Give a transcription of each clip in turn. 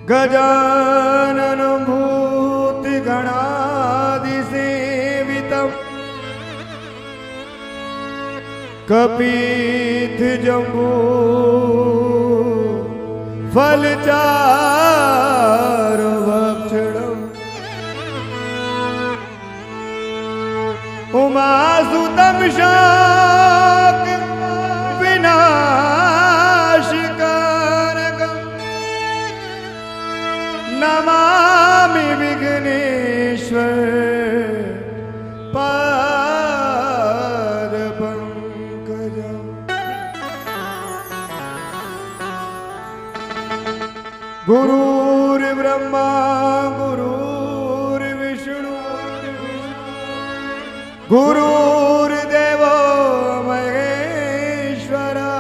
गजानन भूति गणादिसेवितम् कपीथ जम्बू फलचारुभक्षणम् उमासुतं शाक विनाशकारकम् नमामि विघ्नेश्वर पाद पंकजम्। गुरुर्ब्रह्मा गुरुर्विष्णु गुरुर्देवो महेश्वरा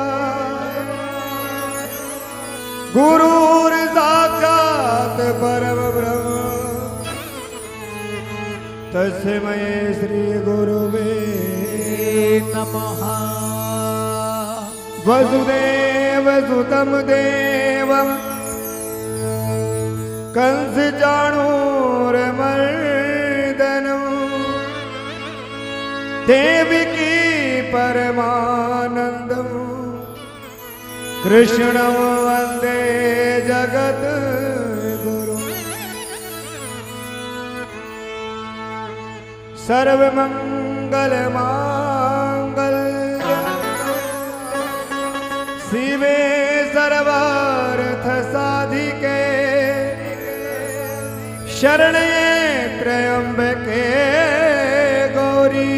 गुरुर्साक्षात् परम ब्रह्म तस्मै श्री गुरुवे नमः। वसुदेव सुतं देवं कंस चाणूरमर्दनं देवकी परमानंदं कृष्णं वंदे जगद्गुरु। सर्वमंगलमांगल्ये शिवे सर्वार्थसाधिके शरण्ये त्र्यंबके गौरी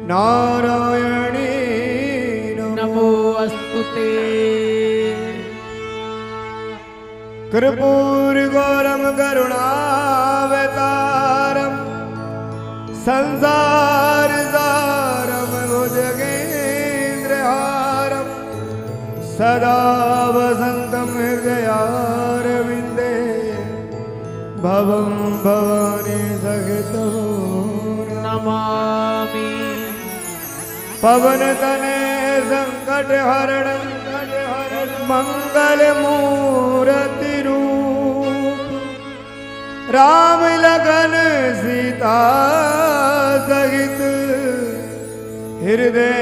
नारायणी नमोस्तुते। कर्पूरगौरं करुणावतारं संसारसारं भुजगेन्द्रहारं सदा वसन्तं हृदयारविन्दे भवं भवानी सहितं नमामि। पवनतने संकटहरणं मंगलमूर्ति रूप राम लगन सीता सहित हृदय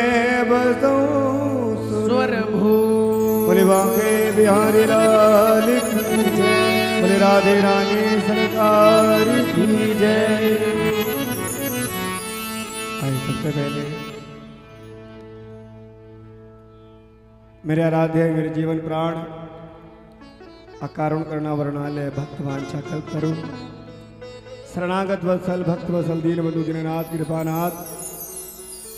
बसो स्वरभू। बोले बांके बिहारी लाल की जय, बोले राधे रानी सरकार की जय। सबसे पहले मेरे आराध्य मेरे जीवन प्राण अकारुण करना वर्णालय भक्तवांछा कल्प करूं शरणागत वत्सल भक्त वत्सल दीन बंधु दीननाथ कृपानाथ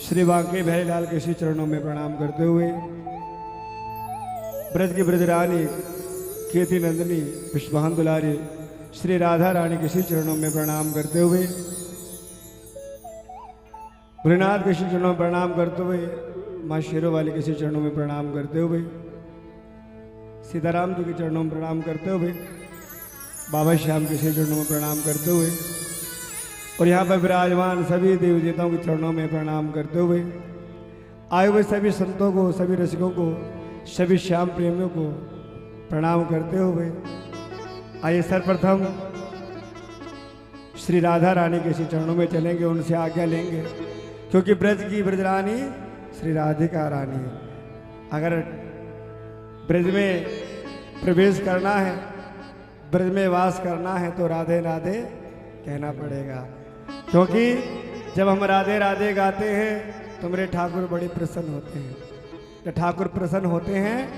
श्री बांके बिहारी लाल के श्री चरणों में प्रणाम करते हुए ब्रज की ब्रज रानी कीर्ति नंदिनी पुष्पान दुलारी श्री राधा रानी के श्री चरणों में प्रणाम करते हुए भोलेनाथ के श्री चरणों में प्रणाम करते हुए माँ शेरों वाली के श्री चरणों में प्रणाम करते हुए सीताराम जी के चरणों में प्रणाम करते हुए बाबा श्याम के श्री चरणों में प्रणाम करते हुए और यहाँ पर विराजमान सभी देवी देवताओं के चरणों में प्रणाम करते हुए आए हुए सभी संतों को सभी रसिकों को सभी श्याम प्रेमियों को प्रणाम करते हुए आइए सर्वप्रथम श्री राधा रानी के श्री चरणों में चलेंगे, उनसे आज्ञा लेंगे क्योंकि ब्रज की ब्रज रानी श्री राधिका रानी है। अगर ब्रज में प्रवेश करना है, ब्रज में वास करना है तो राधे राधे कहना पड़ेगा, क्योंकि जब हम राधे राधे गाते हैं तो मेरे ठाकुर बड़े प्रसन्न होते हैं। जब ठाकुर प्रसन्न होते हैं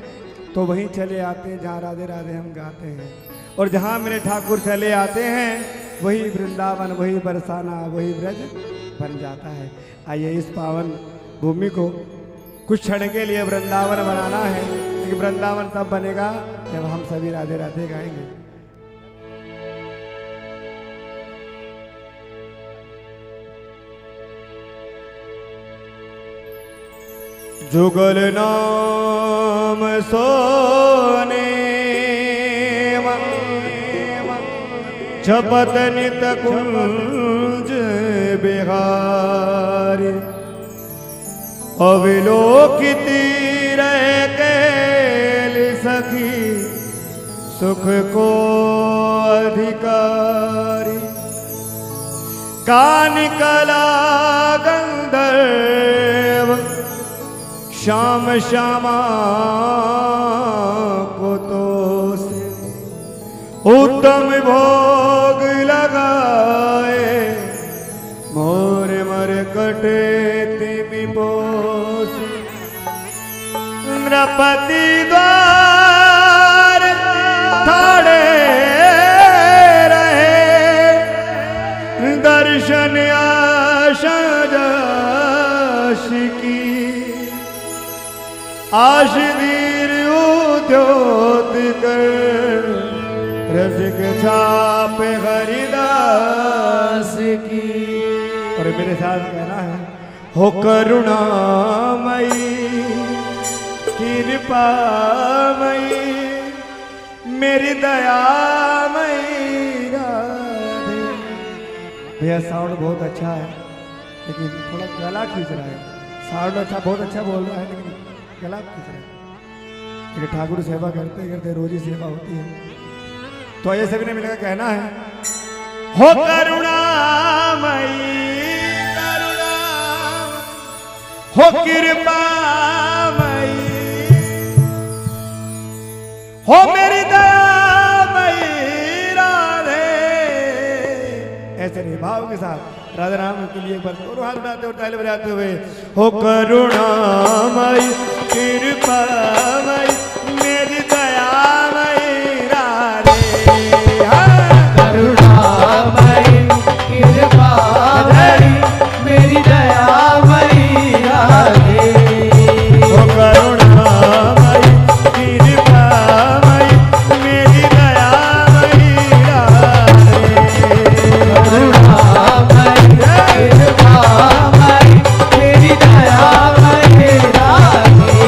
तो वहीं चले आते हैं जहाँ राधे राधे हम गाते हैं, और जहाँ मेरे ठाकुर चले आते हैं वही वृंदावन, वही बरसाना, वही ब्रज बन जाता है। आइए इस पावन भूमि को कुछ क्षण के लिए वृंदावन बनाना है, लेकिन वृंदावन तब बनेगा जब हम सभी राधे राधे गाएंगे। जुगल नाम सोने जपत नित कुंज बिहारी, अविलोकित रह कैल सखी सुख को अधिकारी। कान कला गंधर्व श्याम श्यामा को तो से उत्तम भोग लगाए, मोर मर कटे तिमि बोस। नृपति द्वार ठाड़े रहे, दर्शन आशा जश की। आश वीर उद्योत कर, रसिक छाप हरिदास की। और मेरे साथ कहना है, हो करुणामयी कृपामयी मेरी दयामयी राधे। भैया साउंड बहुत अच्छा है, लेकिन थोड़ा गला खींच रहा है। साउंड अच्छा, बहुत अच्छा बोल रहा है, लेकिन गला खींच रहा है। लेकिन ठाकुर सेवा करते करते रोज ही सेवा होती है। तो ये सभी ने मिलकर कहना है, हो करुणामयी करुणा, हो कृपामयी, हो मेरी दयामयी राधे। ऐसे नहीं, भाव के साथ राधा राम के लिए एक बार दोनों हाथ उठाते और ताली बजाते हुए, हो करुणामयी कृपामयी मेरी दयामयी राधे। करुणामयी कृपामयी मेरी दयामयी राधे। ओ करुणामयी कृपामयी मेरी दयामयी राधे। करुणामयी कृपामयी मेरी दयामयी राधे।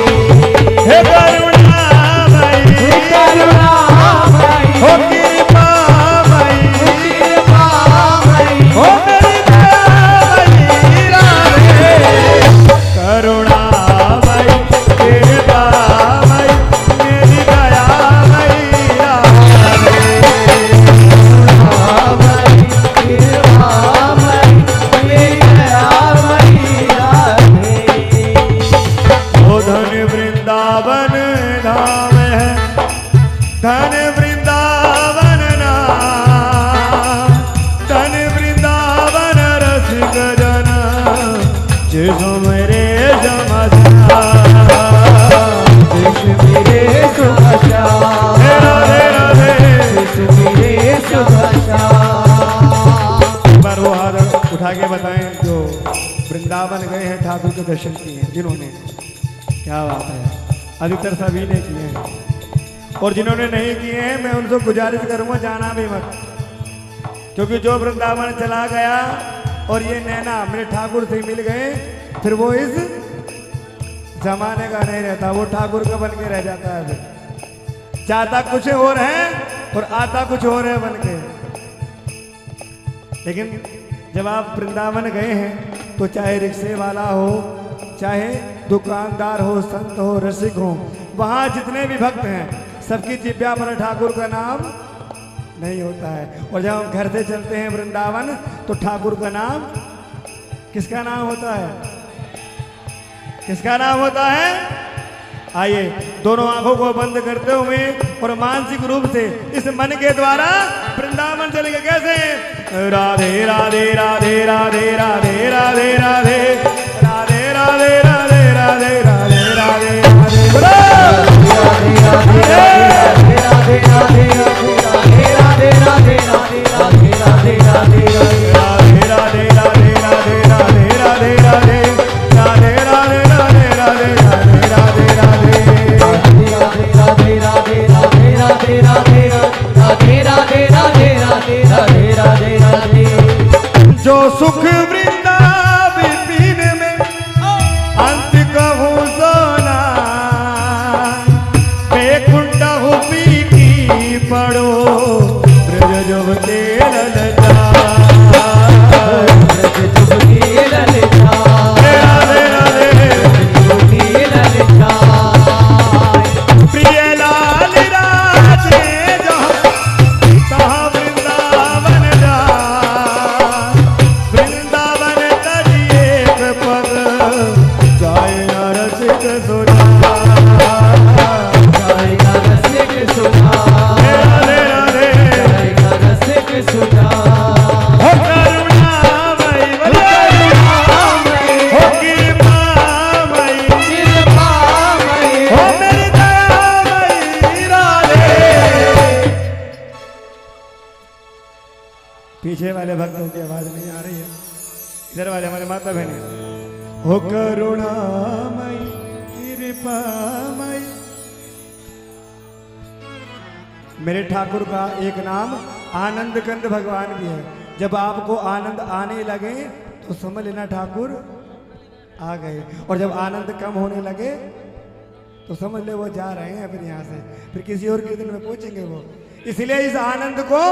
हे करुणामयी करुणामयी हो कृपामयी कृपामयी हो मेरी दयामयी राधे। करुणामयी कृपामयी मेरी दयामयी राधे। कृपामयी मेरी दयामयी राधे। ओ धन वृंदावन धाम है, धन वृंदावन नाम, धन वृंदावन रसिक जन, जिसो मेरे समझा। जिस मेरे सुभाषा, राधे राधे। जिस मेरे सुभाषा। एक बार वो हाथ उठा के बताएं जो वृंदावन गए हैं, ठाकुर के दर्शन किए हैं जिन्होंने। क्या बात है, अधिकतर सभी ने किए हैं। और जिन्होंने नहीं किए हैं, मैं उनसे गुजारिश करूंगा जाना भी मत, क्योंकि जो वृंदावन चला गया और ये नैना मेरे ठाकुर से मिल गए, फिर वो इस जमाने का नहीं रहता, वो ठाकुर का बन के रह जाता है। फिर चाहता कुछ और है और आता कुछ और है बन के। लेकिन जब आप वृंदावन गए हैं, तो चाहे रिक्शे वाला हो, चाहे दुकानदार हो, संत हो, रसिक हो, वहाँ जितने भी भक्त हैं, सबकी जिब्या पर ठाकुर का नाम नहीं होता है। और जब हम घर से चलते हैं वृंदावन, तो ठाकुर का नाम किसका नाम होता है? किसका नाम होता है? आइए दोनों आंखों को बंद करते हुए और मानसिक रूप से इस मन के द्वारा वृंदावन चलेंगे। कैसे? राधे राधे राधे राधे राधे राधे राधे राधे राधे राधे राधे राधे राधे राधे राधे राधे। सुख वृंदावन में अंत कहूँ सोना, बैकुंठ हुपी की पड़ो ब्रज जुब के ललचा, ब्रज जुब की ललचा, राधे राधे जुब की ललचा। प्रिय लाल राजे जहाँ तहाँ वृंदावन जा, वृंदावन तजी एक पग जाय रसिक सुना, जाएगा रसिक सुना, राधे राधे जाएगा रसिक सुना। हो करुणामयी हो कृपामयी कृपामयी हो मेरी दयामयी राधे। पीछे वाले भक्तों की आवाज नहीं आ रही है, इधर वाले हमारे माता बहने। हो करुणामयी कृपामयी। मेरे ठाकुर का एक नाम आनंद कंद भगवान भी है। जब आपको आनंद आने लगे तो समझ लेना ठाकुर आ गए, और जब आनंद कम होने लगे तो समझ ले वो जा रहे हैं फिर यहाँ से, फिर किसी और कीर्तन में पहुंचेंगे वो। इसलिए इस आनंद को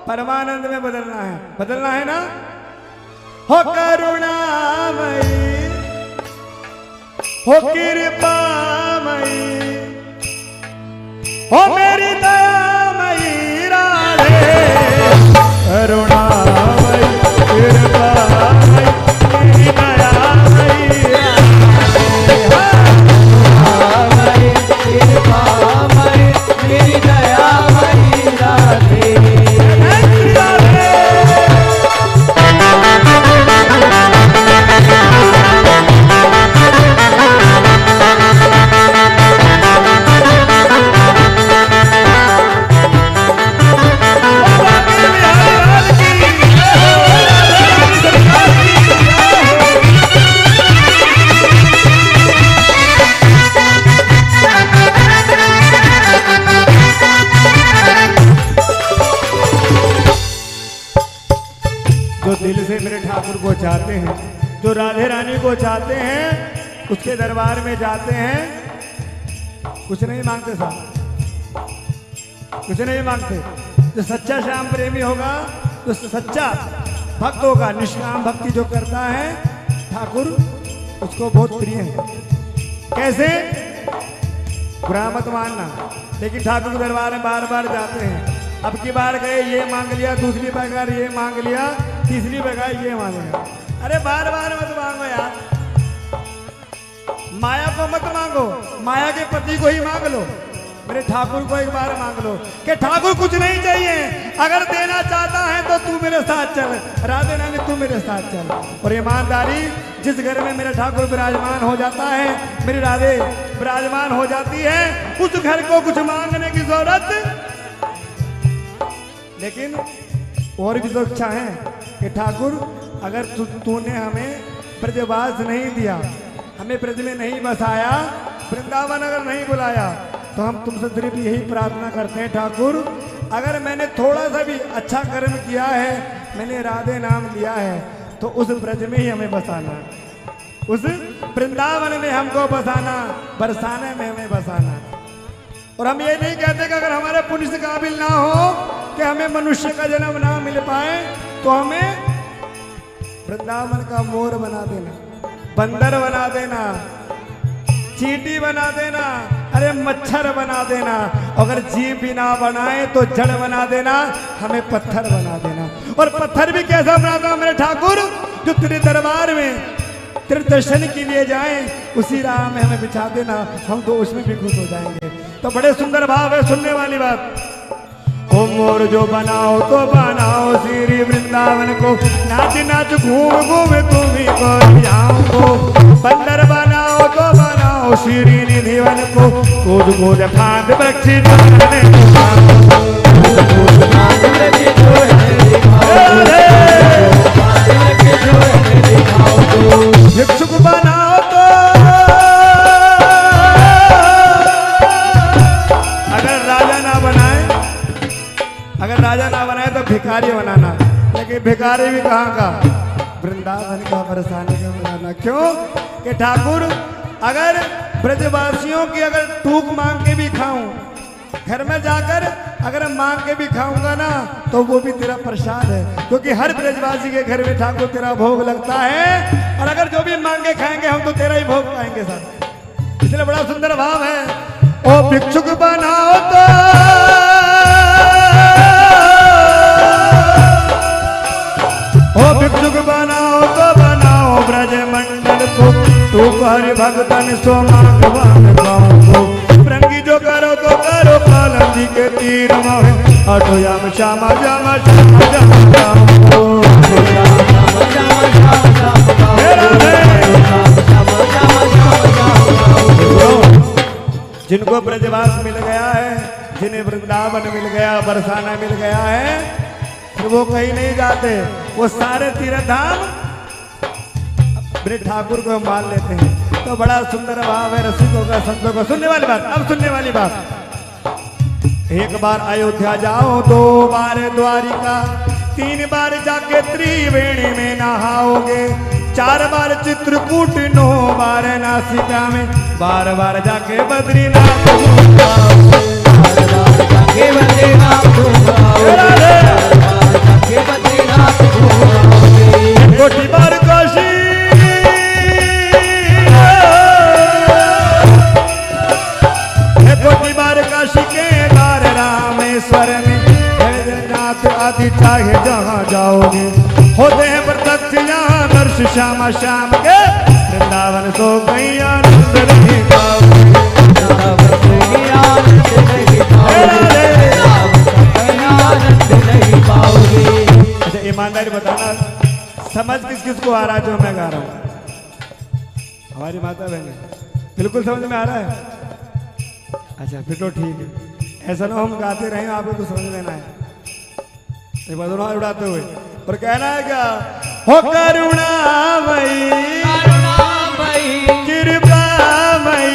परमानंद में बदलना है ना। हो करुणामयी हो कृपामयी हो मेरी दयामयी राधे। करुणामयी कृपामयी मेरी दयामयी कृपामयी कृपामयी मेरी दयामयी राधे। राधे। जो दिल से मेरे ठाकुर को चाहते हैं, जो राधे रानी को चाहते हैं, उसके दरबार में जाते हैं, कुछ नहीं मांगते साहब, कुछ नहीं मांगते। जो सच्चा श्याम प्रेमी होगा, जो सच्चा भक्त होगा, निष्काम भक्ति जो करता है, ठाकुर उसको बहुत प्रिय है। कैसे? बुरा मत मानना, लेकिन ठाकुर के दरबार में बार बार जाते हैं। अब की बार गए ये मांग लिया, दूसरी बार ये मांग लिया, तीसरी बार ये मांगेगा। अरे बार बार मत मांगो यार, माया को मत मांगो, माया के पति को ही मांग लो। मेरे ठाकुर को एक बार मांग लो कि ठाकुर कुछ नहीं चाहिए, अगर देना चाहता है तो तू मेरे साथ चल, राधे रानी तू मेरे साथ चल। और ईमानदारी, जिस घर में मेरा ठाकुर विराजमान हो जाता है, मेरी राधे विराजमान हो जाती है, उस घर को कुछ मांगने की जरूरत। लेकिन और भी तो इच्छा है कि ठाकुर अगर तूने हमें ब्रजवास नहीं दिया, हमें ब्रज में नहीं बसाया, वृंदावन अगर नहीं बुलाया, तो हम तुमसे सिर्फ यही प्रार्थना करते हैं ठाकुर, अगर मैंने थोड़ा सा भी अच्छा कर्म किया है, मैंने राधे नाम लिया है, तो उस ब्रज में ही हमें बसाना, उस वृंदावन में हमको बसाना, बरसाने में हमें बसाना। और हम ये नहीं कहते कि अगर हमारे पुण्य से काबिल ना हो कि हमें मनुष्य का जन्म ना मिल पाए, तो हमें वृंदावन का मोर बना देना, बंदर बना देना, चींटी बना देना, अरे मच्छर बना देना, अगर जीव भी ना बनाए तो जड़ बना देना, हमें पत्थर बना देना। और पत्थर भी कैसा बनाता मेरे ठाकुर, जो तेरे दरबार में तेरे दर्शन के लिए जाए, उसी राह में हमें बिछा देना, हम तो उसमें भी खुश हो जाएंगे। तो बड़े सुंदर भाव है, सुनने वाली बात। ओ मोर जो बनाओ तो बनाओ श्री वृंदावन को, नाच नाच घूम घूम तुम्ही को जाओ, बंदर बनाओ तो बनाओ श्री निधिवन को, कूद कूद फांद वृक्ष भिक्षुक बनाओ तो, अगर राजा ना बनाए तो भिखारी बनाना, लेकिन भिखारी भी कहाँ का, वृंदावन का बरसाने का बुलाना। क्यों कि ठाकुर अगर ब्रजवासियों की अगर टूक मांग के भी खाऊं, घर में जाकर अगर मांग के भी खाऊंगा ना तो वो भी तेरा प्रसाद है, क्योंकि हर ब्रजवासी के घर में ठाकुर तेरा भोग लगता है। और अगर जो भी मांग के खाएंगे हम तो तेरा ही भोग पाएंगे साथ। इसलिए बड़ा सुंदर भाव है। ओ भिक्षुक बनाओ तो ओ भिक्षुक बनाओ तो बनाओ ब्रज मंडल को, तू हरि भगतन सो मांगवान गाओ। रंगी जो करो तो करो कालम जी के तीर मोहे, अटो याम श्यामा श्यामा श्यामा श्यामा जिनको ब्रजवास मिल गया है, जिन्हें वृंदावन मिल गया, बरसाना मिल गया है, फिर वो कहीं नहीं जाते, वो सारे तीर्थ धाम ब्रज ठाकुर को मान लेते हैं। तो बड़ा सुंदर भाव है रसिकों का, संतों का। सुनने वाली बात, अब सुनने वाली बात। एक बार अयोध्या जाओ, 2 बार द्वारिका, 3 बार जाके त्रिवेणी में नहाओगे, 4 बार चित्रकूट, 9 बार नासिका में, 12 बार जाके बद्रीनाथ कोटि बार काशी, कोटि बार काशी के द्वार रामेश्वर में, बैद्यनाथ आदि चाहे जहाँ जाओगे, होते हैं प्रत्यक्ष यहाँ दर्श श्यामा श्याम के, वृंदावन सो गई आनंद नहीं पाओगे। अच्छा ईमानदारी बताना, समझ किस किस को आ रहा है जो मैं गा रहा हूँ? हमारी माता बहन बिल्कुल समझ में आ रहा है? अच्छा फिर तो ठीक है। ऐसा ना हम गाते रहे, आपको कुछ समझ में ना है, दोनों हाथ उड़ाते हुए और कहना है क्या? हो करुणामयी कृपामयी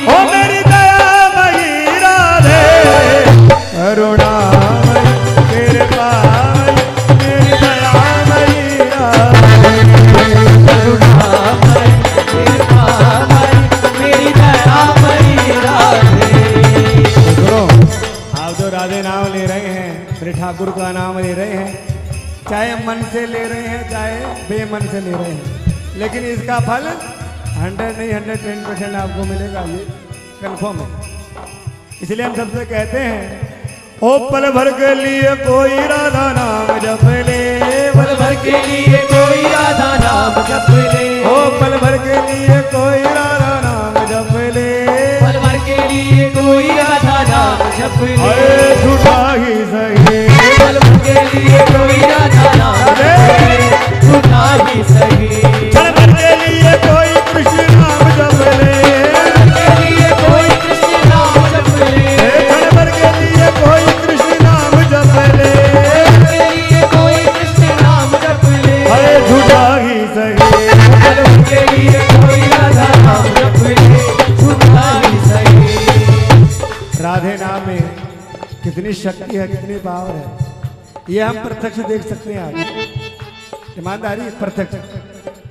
हो मेरी दयामयी राधे, करुणामयी कृपामयी मेरी दयामयी राधे, करुणामयी कृपामयी मेरी दयामयी राधे। आप जो राधे नाम ले रहे हैं, मेरे ठाकुर का नाम ले रहे हैं, चाहे मन से ले रहे हैं चाहे बेमन से ले रहे हैं, लेकिन इसका फल 100 नहीं 110% आपको मिलेगा, ये कंफर्म है। इसलिए हम सबसे कहते हैं, ओ पल भर के लिए कोई राधा नाम जप ले, पल भर के लिए कोई राधा नाम जप ले, ओ पल भर के लिए कोई राधा नाम जप ले, पल भर के लिए कोई राधा नाम जप ले, अरे झूठा ही सही, पल भर के लिए कोई राधा नाम जप ले, झूठा ही सही, पल भर के लिए कोई कृष्ण नाम जप ले, पल भर के लिए कोई कृष्ण नाम जप ले, पल भर के लिए कोई कृष्ण नाम जप ले, पल भर के लिए कोई कृष्ण नाम जप ले, अरे झूठा ही सही, पल भर के लिए कोई राधा नाम जप ले, झूठा ही सही। राधे नाम में कितनी शक्ति है, कितनी पावर है, ये हम प्रत्यक्ष देख सकते हैं आज। ईमानदारी प्रत्यक्ष,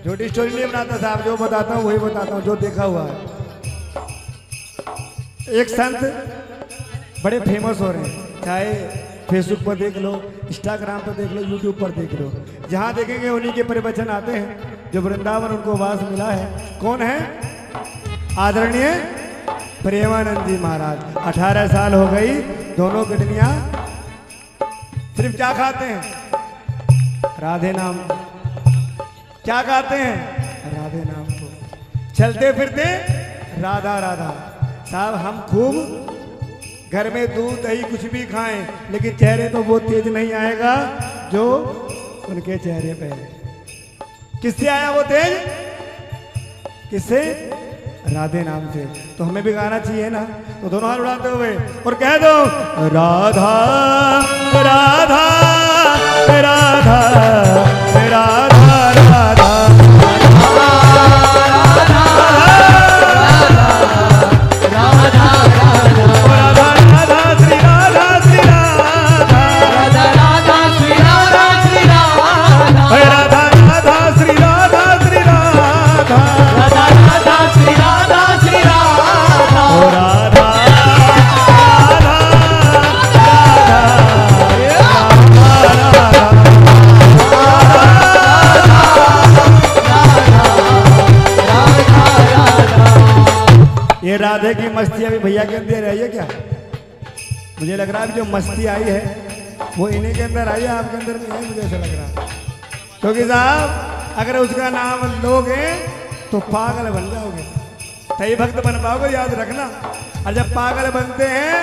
छोटी स्टोरी नहीं बनाता साहब, जो बताता हूँ वही बताता हूँ, जो देखा हुआ है। एक संत बड़े फेमस हो रहे हैं, चाहे फेसबुक पर देख लो, इंस्टाग्राम पर देख लो, यूट्यूब पर देख लो, जहाँ देखेंगे उन्हीं के प्रवचन आते हैं, जो वृंदावन उनको वास मिला है। कौन है? आदरणीय प्रेमानंद जी महाराज। 18 साल हो गई, दोनों किडनियां सिर्फ क्या खाते हैं? राधे नाम। क्या खाते हैं? राधे नाम को। चलते फिरते राधा राधा। साहब हम खूब घर में दूध दही कुछ भी खाएं, लेकिन चेहरे तो वो तेज नहीं आएगा जो उनके चेहरे पे है। किससे आया वो तेज? किससे? राधे नाम से। तो हमें भी गाना चाहिए ना, तो दोनों हाथ उड़ाते हुए और कह दो राधा राधा राधा राधा राधा राधे की मस्ती अभी भैया के अंदर आई है क्या? मुझे लग रहा है जो मस्ती आई है वो इन्हीं के अंदर आई है, आपके अंदर नहीं है, मुझे ऐसा लग रहा है। क्योंकि साहब अगर उसका नाम लोगे तो पागल बन जाओगे, सही भक्त बन पाओगे, याद रखना। और जब पागल बनते हैं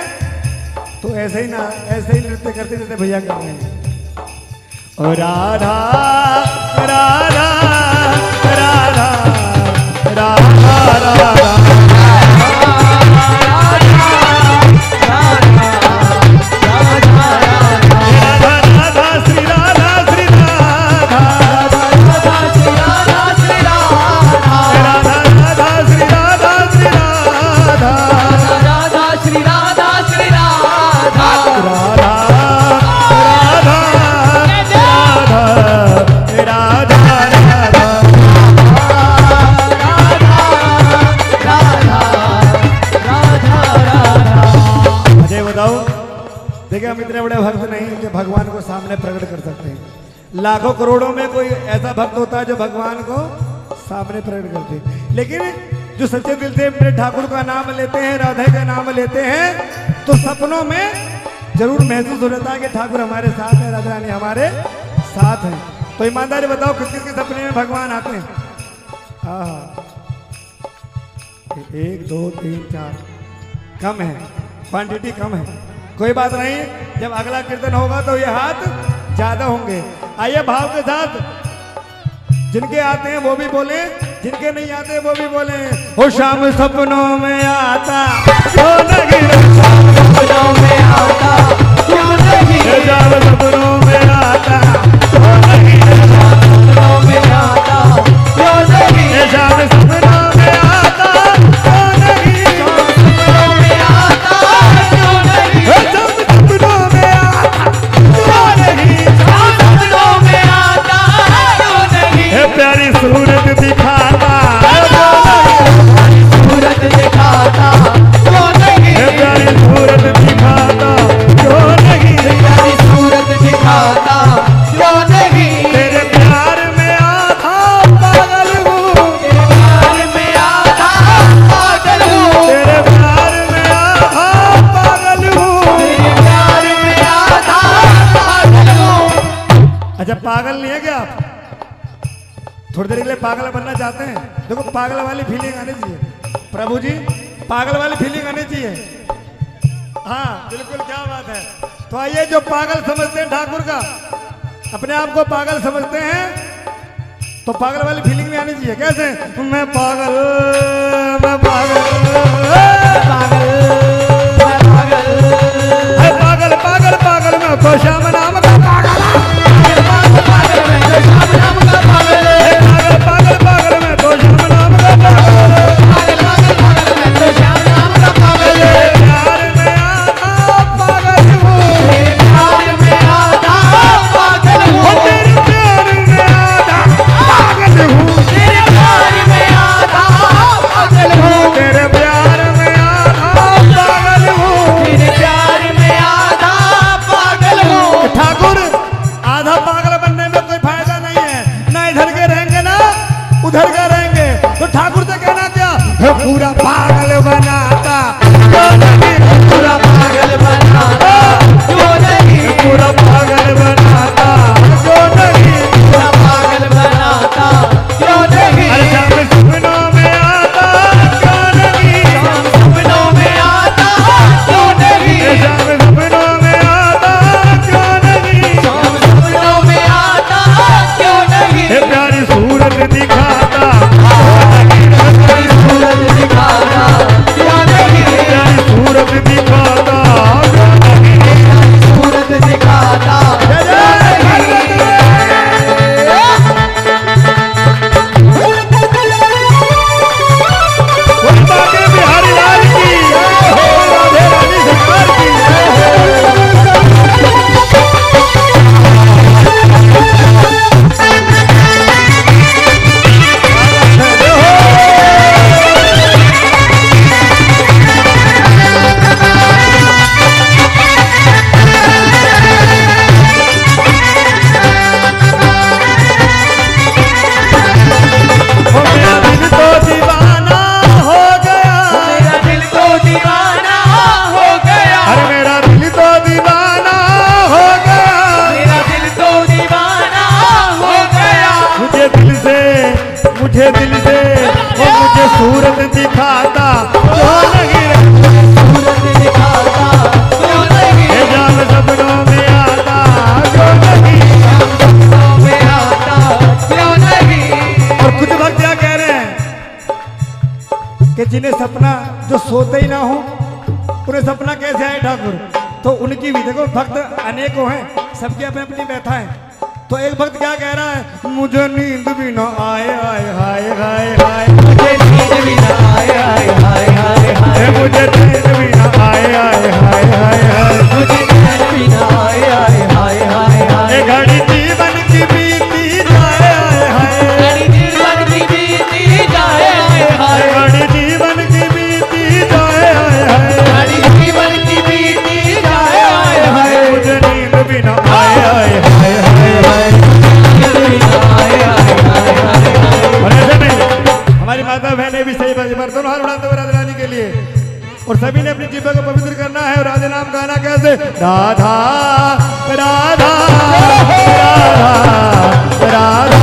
तो ऐसे ही नृत्य करते जैसे भैया कर रहे हैं। और राधा राधा राधा राधा राधा देखिए हम इतने बड़े भक्त नहीं कि भगवान को सामने प्रकट कर सकते हैं। लाखों करोड़ों में कोई ऐसा भक्त होता है जो भगवान को सामने प्रकट करते हैं, लेकिन जो सच्चे दिल से मेरे ठाकुर का नाम लेते हैं, राधे का नाम लेते हैं, तो सपनों में जरूर महसूस हो जाता है कि ठाकुर हमारे साथ है, राधा रानी हमारे साथ है। तो ईमानदारी बताओ किस किस के सपने में भगवान आते हैं? हाँ 1 2 3 4 कम है, क्वांटिटी कम है, कोई बात नहीं। जब अगला कीर्तन होगा तो ये हाथ ज्यादा होंगे। आइए भाव के साथ, जिनके आते हैं वो भी बोले, जिनके नहीं आते वो भी बोले। ओ शाम सपनों में आता क्यों नहीं, सपनों में आता क्यों नहीं, शाम सपनों में आता क्यों नहीं, सपनों में आता क्यों नहीं, शाम सपनों में आता क्यों नहीं, सपनों में आता क्यों नहीं, सपनों में आता क्यों नहीं, सपनों में आता क्यों नहीं, प्यारी सूरत दिखाता सूरत दिखाता क्यों नहीं, प्यारी सूरत दिखाता क्यों नहीं, प्यारी सूरत दिखाता क्यों नहीं, तेरे प्यार में आधा पागल हूँ, तेरे प्यार में आधा पागल हूँ, तेरे प्यार में आधा पागल हूँ। तेरे प्यार में आधा पागल हूँ। अच्छा पागल नहीं है क्या आप? थोड़ी देर के लिए पागल बनना चाहते हैं? देखो पागल वाली फीलिंग आनी चाहिए प्रभु जी, पागल वाली फीलिंग आनी चाहिए। हाँ बिल्कुल, क्या बात है। तो आइए, जो पागल समझते हैं ठाकुर का, अपने आप को पागल समझते हैं, तो पागल वाली फीलिंग में आनी चाहिए। कैसे? मैं पागल, मैं पागल, पागल मैं पागल, पागल पागल पागल मैं तो श्याम नाम का पागल, पागल मैं तो श्याम नाम का पागल, पागल पागल पागल मैं तो श्याम नाम का पागल, पागल पागल पागल मैं तो श्याम नाम का पागल, प्यार में आधा पागल हूँ, तेरे प्यार में आधा पागल हूँ, तेरे प्यार में आधा पागल हूँ, तेरे प्यार में आधा पागल हूँ, तेरे प्यार में आधा पागल हूँ। तेरे प्यार में आधा पागल हूँ। पूछे दिल से वो मुझे सूरत दिखाता क्यों नहीं सूरत दिखाता क्यों नहीं ये जान सपनों में आता क्यों नहीं सपनों में आता क्यों नहीं। और कुछ भक्त क्या कह रहे हैं कि जिन्हें सपना जो सोते ही ना हो उन्हें सपना कैसे आए ठाकुर। तो उनकी भी देखो भक्त अनेकों हैं, सबकी अपनी अपनी व्यथा है। तो एक भक्त क्या कह रहा है, मुझे नींद भी ना आए आए हाय हाय हाय, मुझे नींद भी ना आए आए हाय हाय हाय, मुझे नींद भी ना आए आए हाय हाय हाय, मुझे नींद भी ना आए आए हाय हाय हाय। ये घड़ी जीवन की बीती जाए आए हाय, घड़ी जीवन की बीती जाए आए हाय, घड़ी जीवन की बीती जाए आए हाय, घड़ी जीवन की बीती जाए आए हाय, मुझे नींद भी ना आए आए हाय हाय हाय। नींद भी ना आए आए हाय हाय हाय। और ऐसे नहीं, हमारी माता बहनें भी सही बर्तन हाथ उड़ाते हुए राधा रानी के लिए, और सभी ने अपनी जीवन को पवित्र करना है। और राधे नाम गाना कैसे, राधा राधा राधा राधा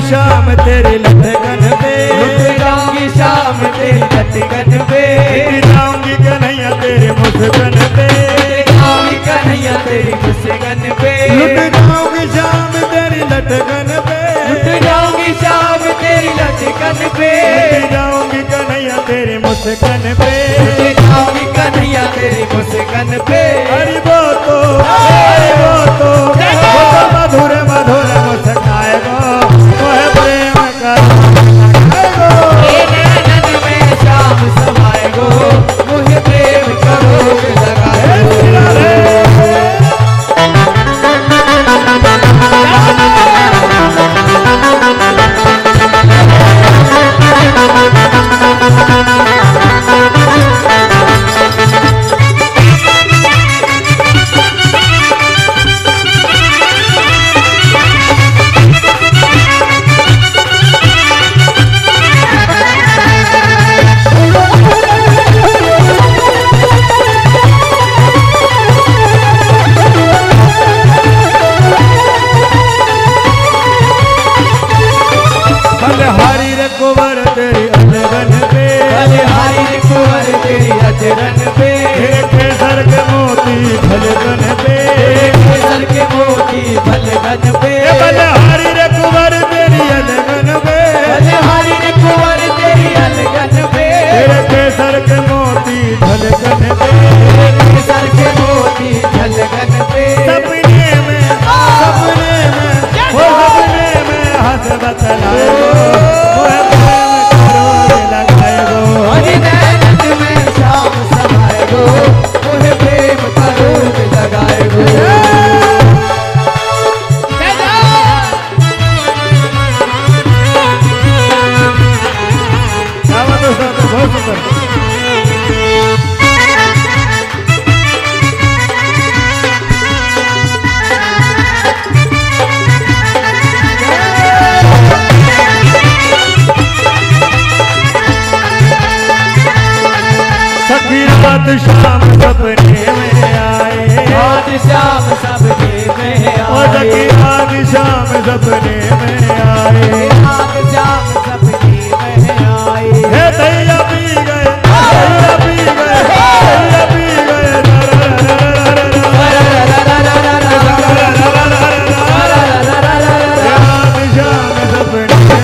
शाम तेरे लटकन पे, लुट जाऊंगी शाम तेरी लटकन पे, मिट जाऊंगी कन्हैया तेरे मुस्कान पे, जाऊंगी कन्हैया तेरी मुस्कान पे, लुट जाऊंगी शाम तेरी लटकन पे, लुट जाऊंगी शाम तेरी लटकन पे, मिट जाऊंगी कन्हैया तेरे मुस्कान पे, जाऊंगी कन्हैया तेरी मुस्कान पे। हरि वो तो मधुर मधुर मुस्काए गो, वह प्रेम का नैनन में शाम समाए गो, मुझे प्रेम करो लगाए गो। रे कुंवर तेरी अलगन पे, बलिहारी रे कुंवर तेरी अचरन पे, तेरे केसर के मोती भलगन पे, केसर के मोती भलगन पे, बलिहारी रे कुंवर तेरी अलगन पे, बलिहारी रे कुंवर तेरी अलगन पे, तेरे केसर के मोती भलगन पे, केसर के मोती भलगन पे, सपने में वो सपने में हंस बतलाए वो प्रेम करो लगाए गो, हरि नैनन में श्याम समाए गो, मोहे प्रेम करो लगाए गो। बहुत सुंदर। सखी रात शाम सपने में आए, रात शाम सपने में ओ सखी आए, रात शाम सपने में आए, रात शाम सपने में आए, हे दैया पी गए, दैया पी गए, दैया पी गए, रात शाम सपने में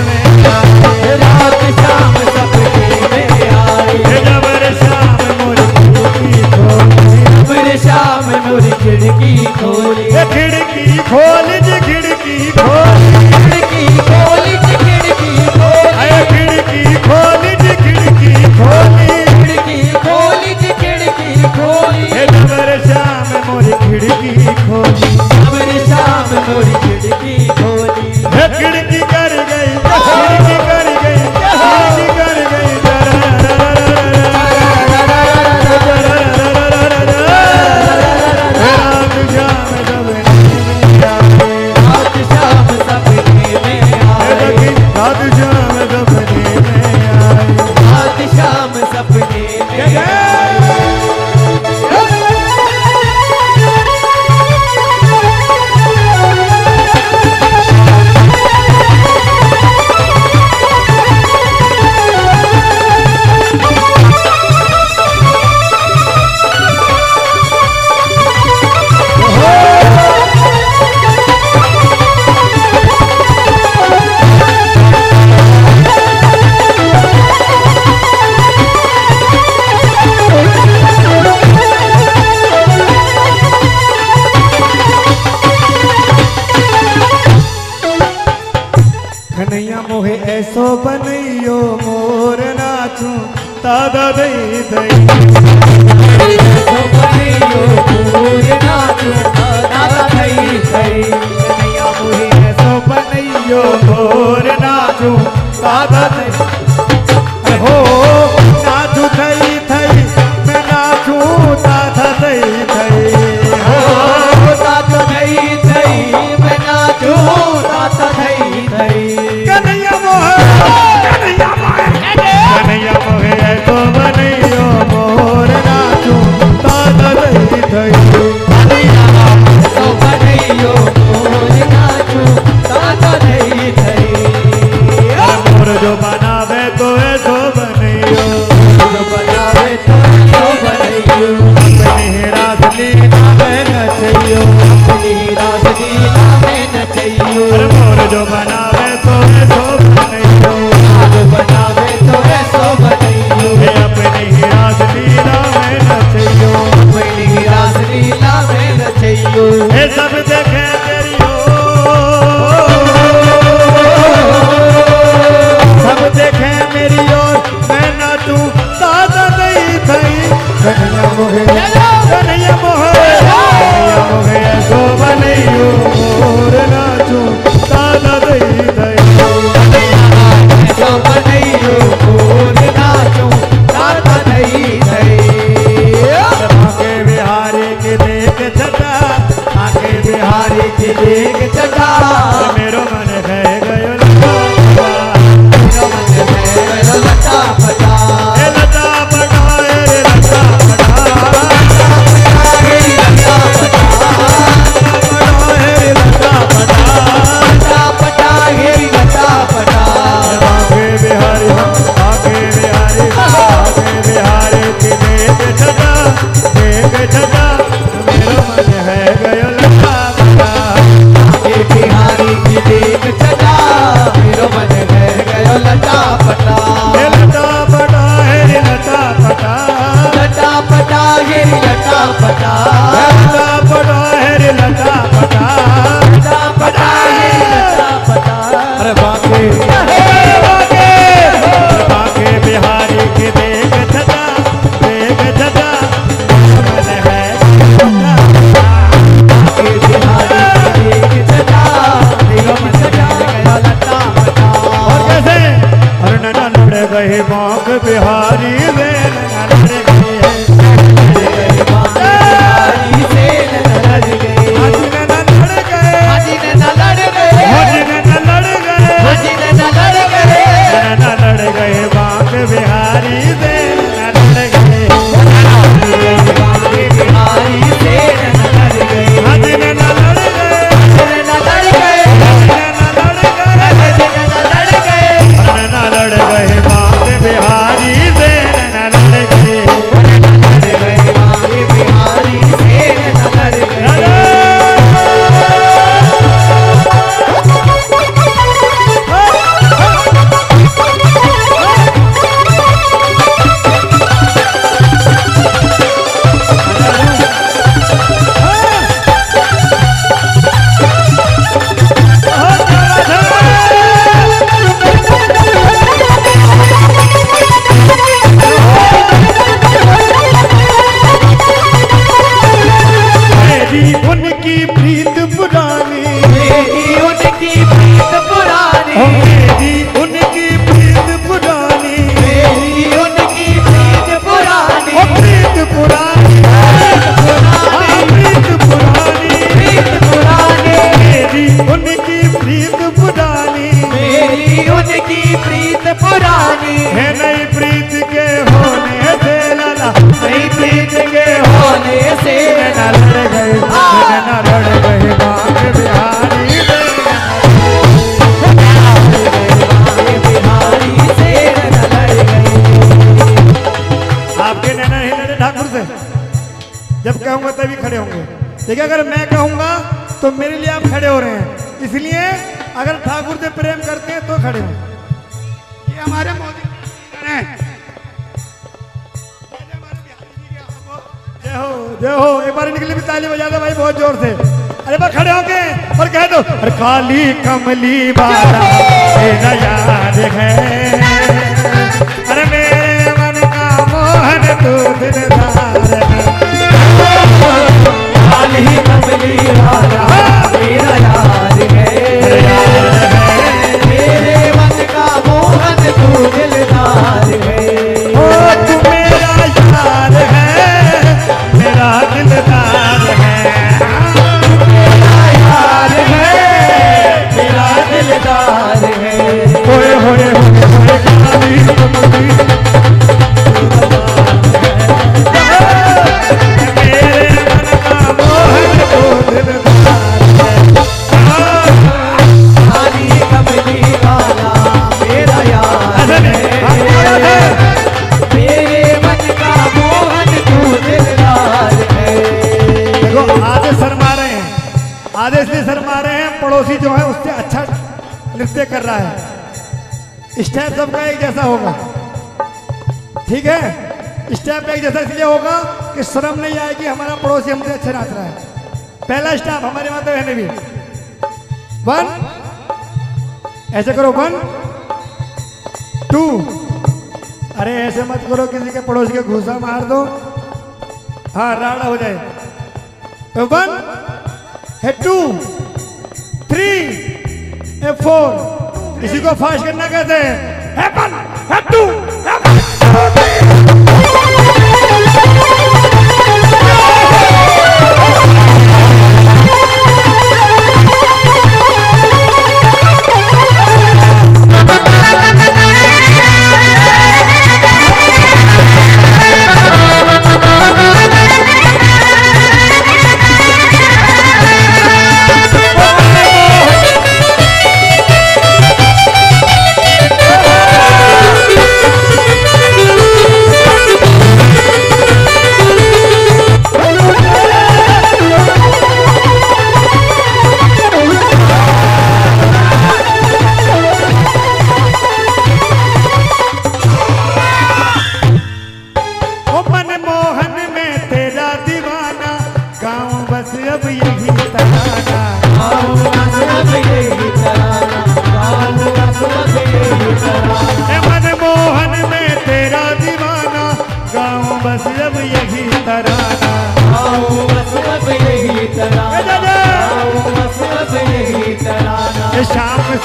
आए, रात शाम सपने में आए, हे जबर शाम मोर खिड़की खोली, मेरे शाम मोरी खिड़की खोली, हे खिड़की खोली जी खिड़की खोली, खिड़की खोली खिड़की खोली, अरे खिड़की खोली जी खिड़की खोली, खिड़की खोली खिड़की खोली, हे जबर शाम मोर खिड़की खोली, मेरे शाम मोरी खिड़की खोली, हे खिड़की कर गई, खिड़की कर गई, खिड़की कर गई, रात शाम सपने में आए, रात शाम सपने में आए, रात शाम सपने में आए। रात शाम सपने में आए। कन्हैया मोहे ऐसो बनैयो मोर नाचू दादा दई दई, ऐसो बनैयो मोर नाचू दादा दई दई, कन्हैया मोहे ऐसो बनैयो मोर नाचू दादा दई, हो नाचू थई थई मैं नाचू दादा दई दई, हो दादा दई दई, मैं नाचू दादा दई दई। कन्हैया मोहे कन्हैया मोहे ऐसो बनैयो मोर नाचू दादा दई दई, ऐसो बनैयो मोर नाचू दादा दई दई। मोर जो बनावे तो ऐसो बनैयो, जो बनावे तो ऐसो बनैयो, अपनी रास लीला में नचैयो, अपनी रास लीला में नचैयो। अरे मोर जो बनावे तो ऐसो बनैयो, जो बनावे तो ऐसो बनैयो, हे अपनी रास लीला में नचैयो, अपनी रास लीला में नचैयो। हे सब देखे तेरी ओर, सब देखे मेरी ओर वाला लटा पटा है लटा पटा लटा पटा गिरी लटा पटा लटा पटा है लटा पटा लटा पटा गिरी लटा पटा अरे बाके बाके बिहारी के देख छटा मन है के बिहारी एक जटा निगम सजा लटा पटा और कैसे अरे नैना लड़ गए बाक बिहारी वे नैना लड़ गए बिहारी से लड़ गए आज नैना लड़ गए हाजी नैना लड़ गए आज नैना लड़ गए हाजी नैना लड़ गए नैना लड़ गए बाक बिहारी वे नैना लड़ गए बिहारी से लड़ गए आज नैना लड़ गए नैना लड़ गए नैना लड़ गए नैना लड़ गए नैना लड़ गए बाक बिहारी वे नैना लड़ गए बिहारी से लड़ गए मेरी उनकी प्रीत पुरानी मेरी उनकी प्रीत पुरानी मेरी उनकी प्रीत पुरानी मेरी उनकी प्रीत पुरानी प्रीत पुरानी प्रीत पुरानी प्रीत पुरानी मेरी उनकी प्रीत पुरानी मेरी उनकी प्रीत पुरानी है नई प्रीत के होने से लाला नई प्रीत के होने से नैना लड़ गए नैना लड़ गए बाग बिहारी बिहारी से लड़ गए आपके नैना नहीं लड़े ठाकुर से जब कहूंगा तभी खड़े होंगे देखिए अगर मैं कहूंगा तो मेरे लिए आप खड़े हो रहे हैं इसलिए अगर ठाकुर से प्रेम करते हैं तो खड़े हो ये हमारे मोदी हैं जय हो जय हो एक बार निकली भी ताली बजा दो भाई बहुत जोर से अरे बार खड़े होके और कह दो अरे काली कमली बाला तेरा याद है अरे मेरे मन का मोहन तू दिलदार है काली कमली वाला मेरा यार है मेरे मन का मोहन तू दिलदार है ओ तू मेरा यार है मेरा दिलदार है यार है मेरा दिलदार है होए होए होए काली कमली मेरे मन का मोहन तू दिलदार है काली कमली वाला मेरा यार है मेरे मन का मोहन तू दिलदार है देखो आधे शर्मा रहे हैं आधे इसलिए शर्मा रहे हैं पड़ोसी जो है उससे अच्छा नृत्य कर रहा है स्टेप सबका एक जैसा होगा ठीक है स्टेप एक जैसा इसलिए होगा कि शर्म नहीं आएगी हमारा पड़ोसी हमसे अच्छा नाच रहा है पहला स्टेप हमारे माता बहने भी 1 ऐसे करो 1 2 अरे ऐसे मत करो किसी के पड़ोसी के घूसा मार दो हाँ राड़ा हो जाए 1 है 2 3 है 4 किसी को फास्ट करना कहते हैं 1 है 2 है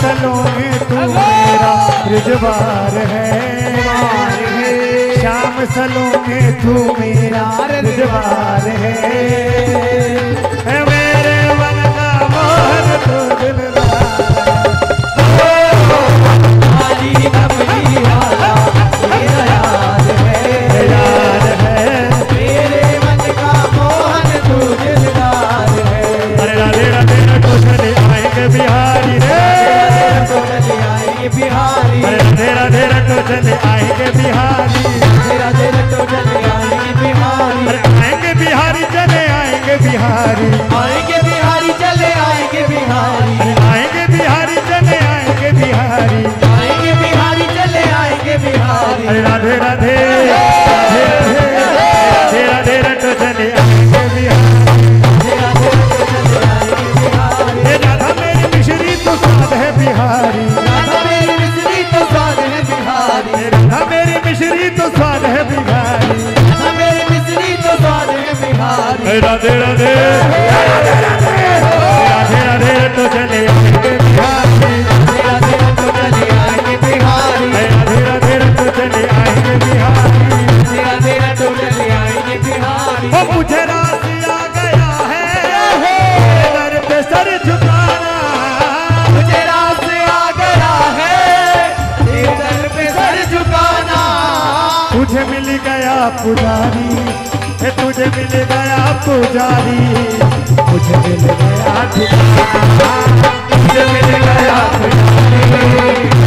सलों में तू मेरा रिजवार है, श्याम सलों में तू मेरा रिजवार है, मेरे मन का मोहन तू दिलदार, हमारी कमली वाला मेरा यार है, मेरे मन का मोहन तू दिलदार है। अरे राधे राधे रटो चले आएंगे बिहारी रे, तो चले आएंगे बिहारी, अरे राधे राधे रटो चले आएंगे बिहारी, राधे तो चले आएंगे बिहारी, अरे आएंगे बिहारी चले आएंगे बिहारी, आएंगे बिहारी चले आएंगे बिहारी, अरे आएंगे बिहारी चले आएंगे बिहारी, आएंगे बिहारी चले आएंगे बिहारी। अरे राधे राधे राधे राधे राधे रटो चले आएंगे बिहारी, राधे तो चले आएंगे बिहारी, ये राधा मेरी मिश्री तो स्वाद है बिहारी, राधा मेरी मिश्री तो स्वाद है बिहारी, ये राधा मेरी मिश्री तो स्वाद है बिहारी, राधा मेरी मिश्री तो स्वाद है बिहारी। राधे राधे राधे राधे रटो चले आएंगे बिहारी, राधे तो चले आएंगे बिहारी, राधे राधे रटो चले आएंगे बिहारी, राधे तो चले आएंगे बिहारी। वो मुझे रास आ गया है दर पे सर झुकाना, मुझे रास आ गया है तेरे दर पे सर झुकाना, तुझे मिल गया पुजारी, तुझे मिल गया पुजारी, मुझे मिल गया ठिकाना, मुझे मिल गया पुजारी,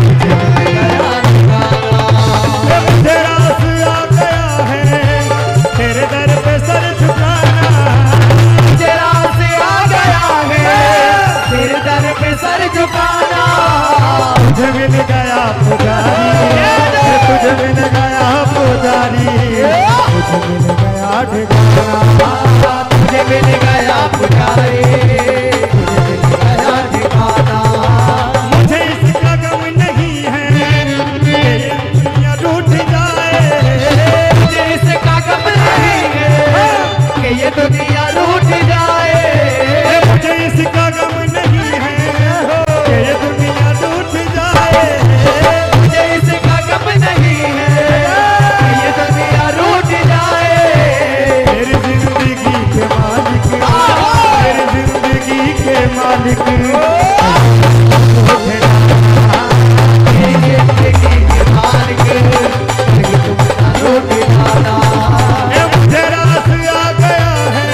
मुझे मिल गया ठिकाना, मुझे रास आ गया है तेरे दर पे सर झुकाना, मुझे रास आ गया है तेरे दर पे सर झुकाना, तुझे मिल गया पुजारी, तुझे मिल गया पुजारी, मुझे मिल गया ठिकाना, मुझे मिल गया पुजारी, मुझे मिल गया ठिकाना, मुझे इसका गम नहीं है कि ये दुनिया रूठ जाए, मुझे इसका गम नहीं है कि ये दुनिया रूठ जाए, मुझे इसका गम नहीं है कि ये दुनिया रूठ जाए, मुझे इसका गम नहीं है कि ये दुनिया रूठ जाए, मेरी जिंदगी के मालिक, मेरी जिंदगी के मालिक, मेरी जिंदगी के मालिक, लेकिन तुम ना रूठ जाना, मुझे रास आ गया है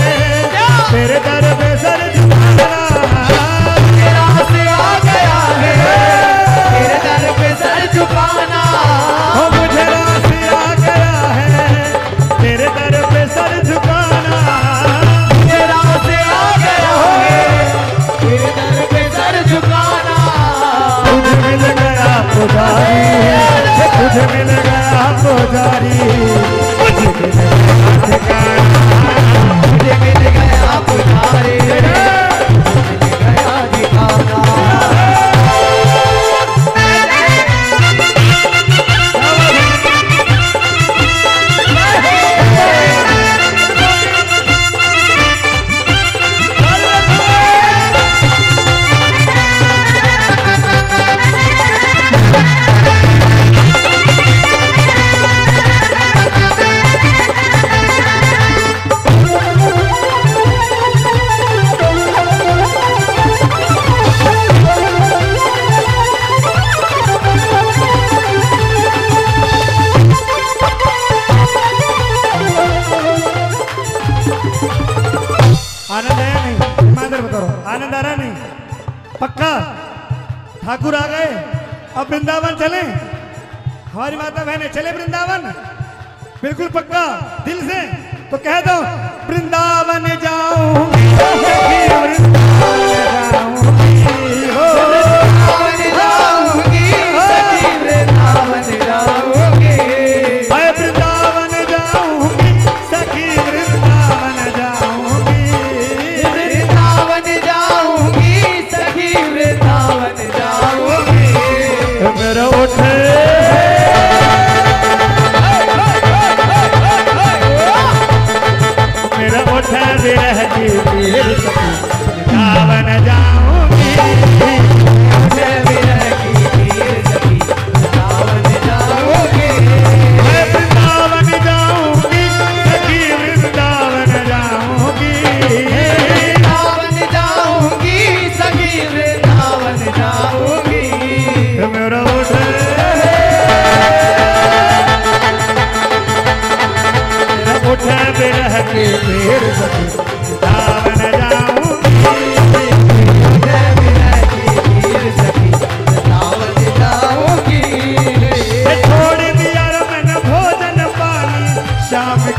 तेरे दर पे सर झुकाना, मुझे रास आ गया है तेरे दर पे सर झुकाना, ओ मुझे रास आ गया है तेरे दर पे सर झुकाना, मुझे रास आ गया है तेरे दर पे सर झुकाना, तुझे मिल गया पुजारी, तुझे मिल गया पुजारी, मुझे मिल गया ठिकाना, मुझे मिल गया पुजारी, मुझे मिल गया ठिकाना, आनंद आया नहीं? ईमानदार बताओ, आनंद आ रहा नहीं? पक्का ठाकुर आ गए, अब वृंदावन चले, हमारी माता बहने चले वृंदावन, बिल्कुल पक्का दिल से, तो कह दो वृंदावन जाऊंगी, वृंदावन जाऊंगी, हो वृंदावन जाऊंगी, सखी वृंदावन जाऊंगी, मैं वृंदावन जाऊंगी, सखी वृंदावन जाऊंगी, वृंदावन जाऊंगी, सखी वृंदावन जाऊंगी, मेरा उठे मेरा उठे विरह की पीर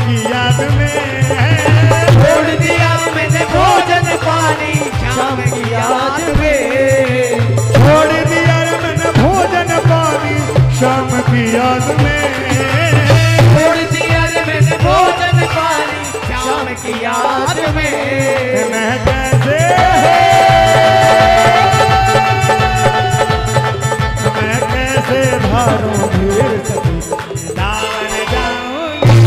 की याद में छोड़ दिया मैंने भोजन पानी शाम की याद में। छोड़ दिया रे मैंने भोजन पानी शाम की याद में छोड़ दिया रे मैंने भोजन पानी शाम की याद में। मैं कैसे धारूं फिर सखी दावन जाऊंगी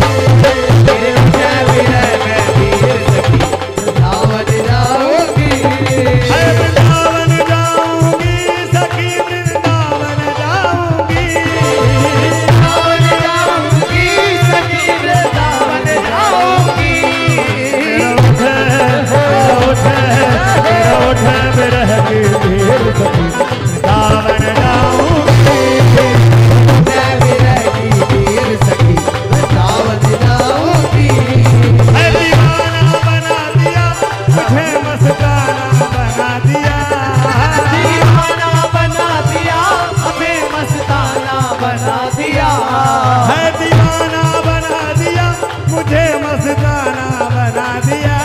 तेरे मुझे विरह में वीर सखी वृंदावन जाऊंगी। वृंदावन जाऊंगी सखी वृंदावन जाऊंगी वृंदावन जाऊंगी सखी वृंदावन जाऊंगी। उठे बिरह की फिर सखी दावन जाऊंगी मुझे मस्ताना बना दिया।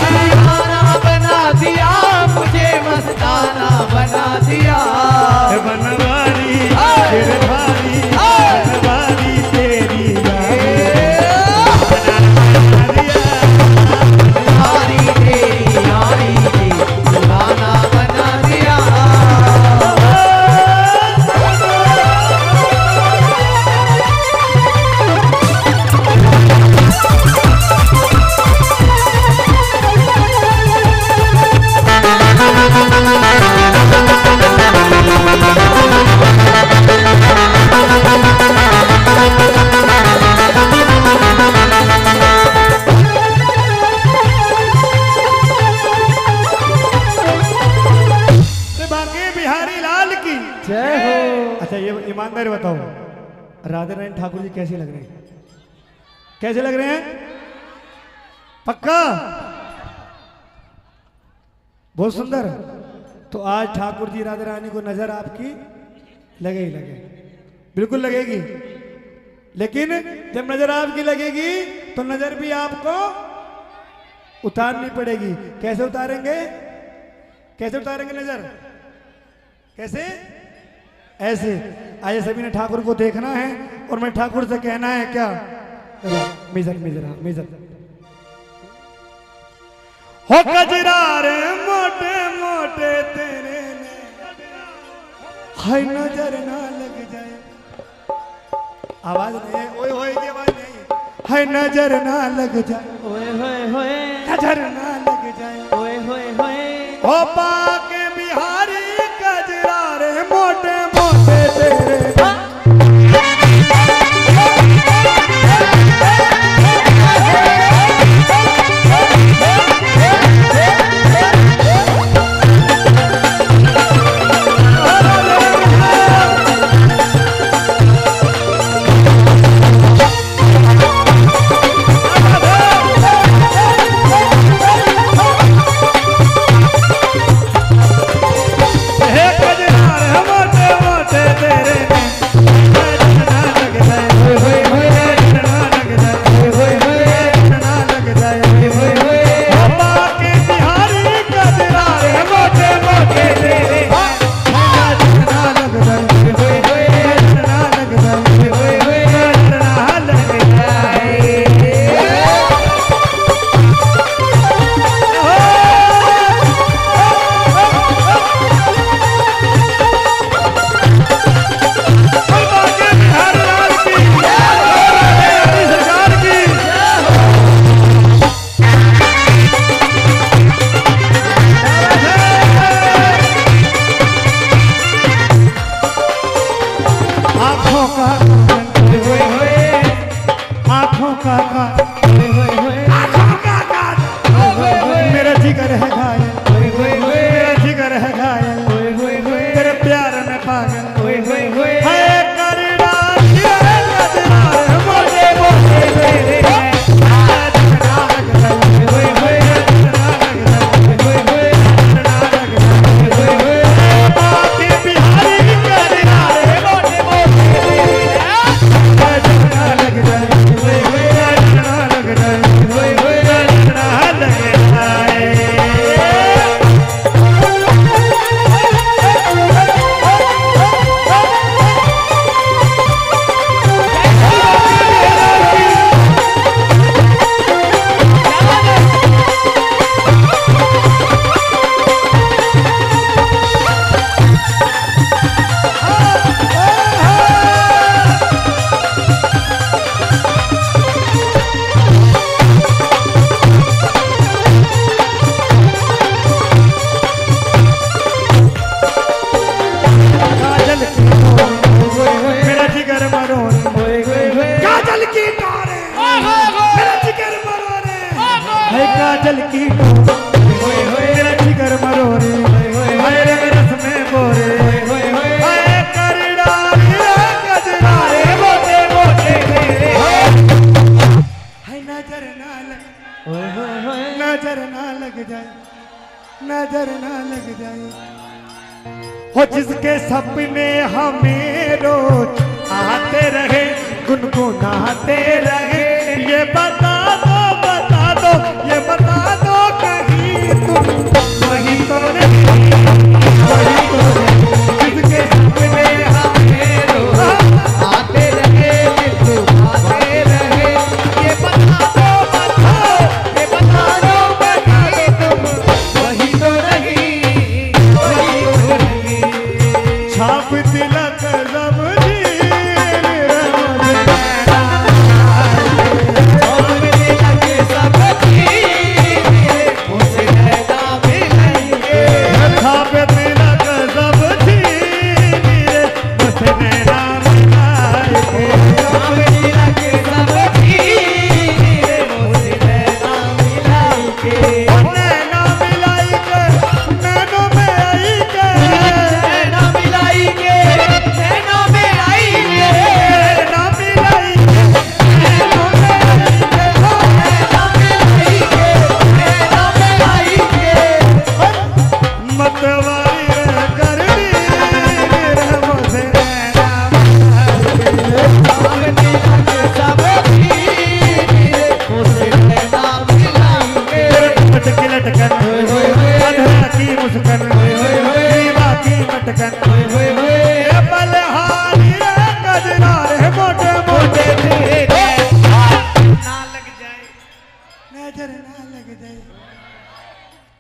दीवाना बना दिया मुझे मस्ताना बना दिया। बनवारी गिरधारी बनवारी तेरी यारी तेरी यारी की दीवाना बना दिया। जय हो। अच्छा ये ईमानदारी बताओ, राधा नारायण ठाकुर जी कैसे लग रहे हैं? कैसे लग रहे हैं? पक्का बहुत सुंदर। तो आज ठाकुर जी राधा रानी को नजर आपकी लगे ही लगे, बिल्कुल लगेगी। लेकिन जब नजर आपकी लगेगी तो नजर भी आपको उतारनी पड़ेगी। कैसे उतारेंगे? कैसे उतारेंगे नजर? कैसे? ऐसे। आइए सभी ने ठाकुर को देखना है और मैं ठाकुर से कहना है क्या? मेजर मेजर मेजर हो कजरा रे मोटे मोटे तेरे ने हाय नजर ना लग जाए। आवाज नहीं है, ओए होए की आवाज नहीं। हाय नजर ना लग जाए, ओए होए होए नजर ना लग जाए। ओए होए होए हो पाके बिहारी कजरा रे मोटे मोटे तेरे मोटे मोटे तेरे नजर ना लग जाए, नजर ना लग जाए। हो जिसके सपने हमें रोज आते रहे, गुनगुनाते रहे, ये बता दो, ये बता दो कहीं तुम वही तो नहीं, वही तो नहीं। जिसके सपने हमें रोज आते रहे, गुनगुनाते रहे, ये बता दो, ये बता दो कहीं तुम वही तो नहीं, वही तो नहीं। छाप तिलक सब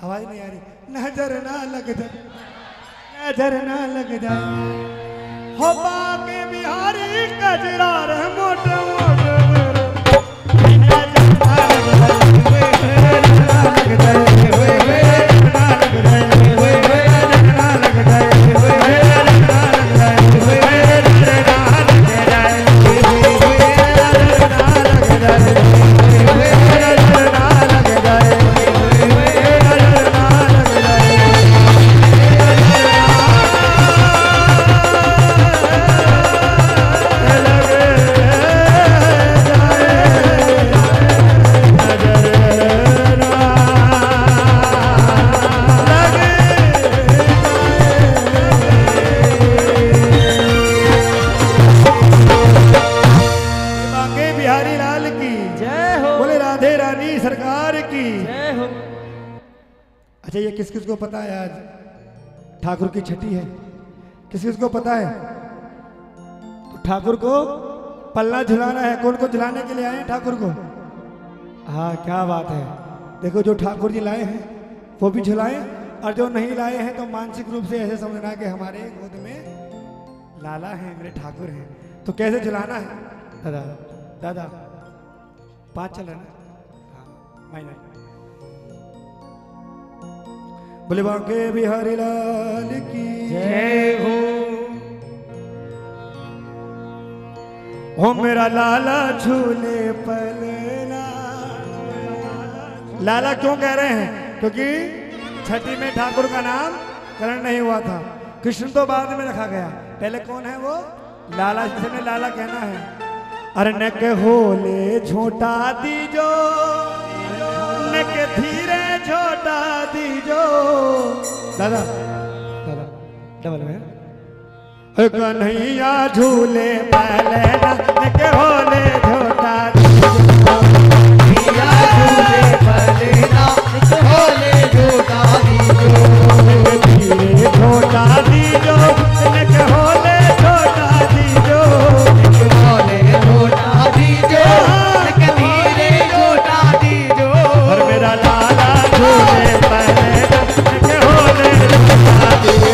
आवाज नहीं आ रही, नजर ना लग जाए, नजर ना लग जाए। हो बाके बिहारी कजरा रे मोटे मोटे, नजर ना लग जाए, लग जाए, ना लग जाए, ना लग जाए, अच्छा ये किस किस को पता है आज ठाकुर की छठी है? किस किस को पता है? तो ठाकुर को पल्ला झुलाना है। कौन को झुलाने के लिए आए हैं ठाकुर को? हाँ क्या बात है। देखो जो ठाकुर जी लाए हैं वो भी झुलाएं, और जो नहीं लाए हैं तो मानसिक रूप से ऐसे समझना कि हमारे गोद में लाला है, मेरे ठाकुर हैं। तो कैसे झुलाना है? दादा दादा 5 चल रहा है ना? हाँ माइनर। बोले बांके बिहारी लाल की जय हो। ओ मेरा लाला झूले पलना। लाला क्यों कह रहे हैं? क्योंकि छठी में ठाकुर का नाम करण नहीं हुआ था। कृष्ण तो बाद में रखा गया, पहले कौन है वो? लाला, जिसने लाला कहना है। अरे न के होले छोटा दीजो, न के धीरे छोटा दीजो। दादा दादा डबल में कन्हैया झूले पहले न के होले छोटा दीजो। कन्हैया झूले पहले न के होले छोटा दीजो। धीरे छोटा दीजो न के होले छोटा दीजो। होले छोटा दीजो न के धीरे छोटा दीजो। और मेरा लाला झूले पहले न के होले छोटा दीजो।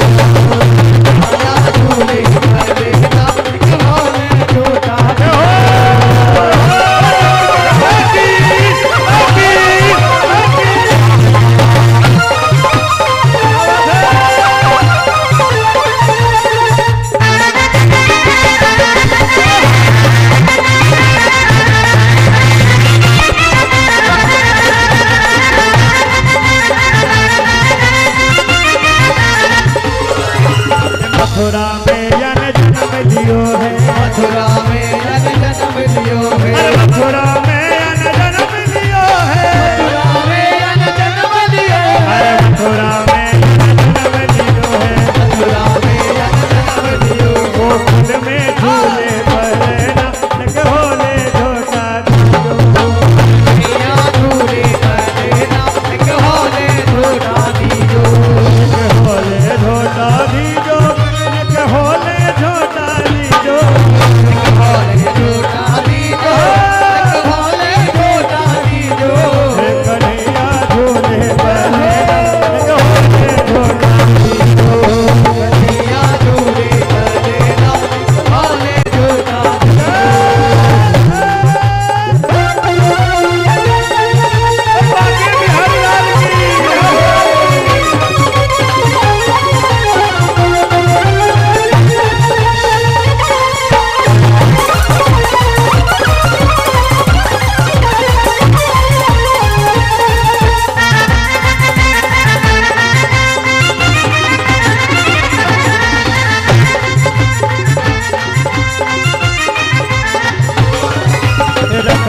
लाला झूले पहले न के होले छोटा दीजो।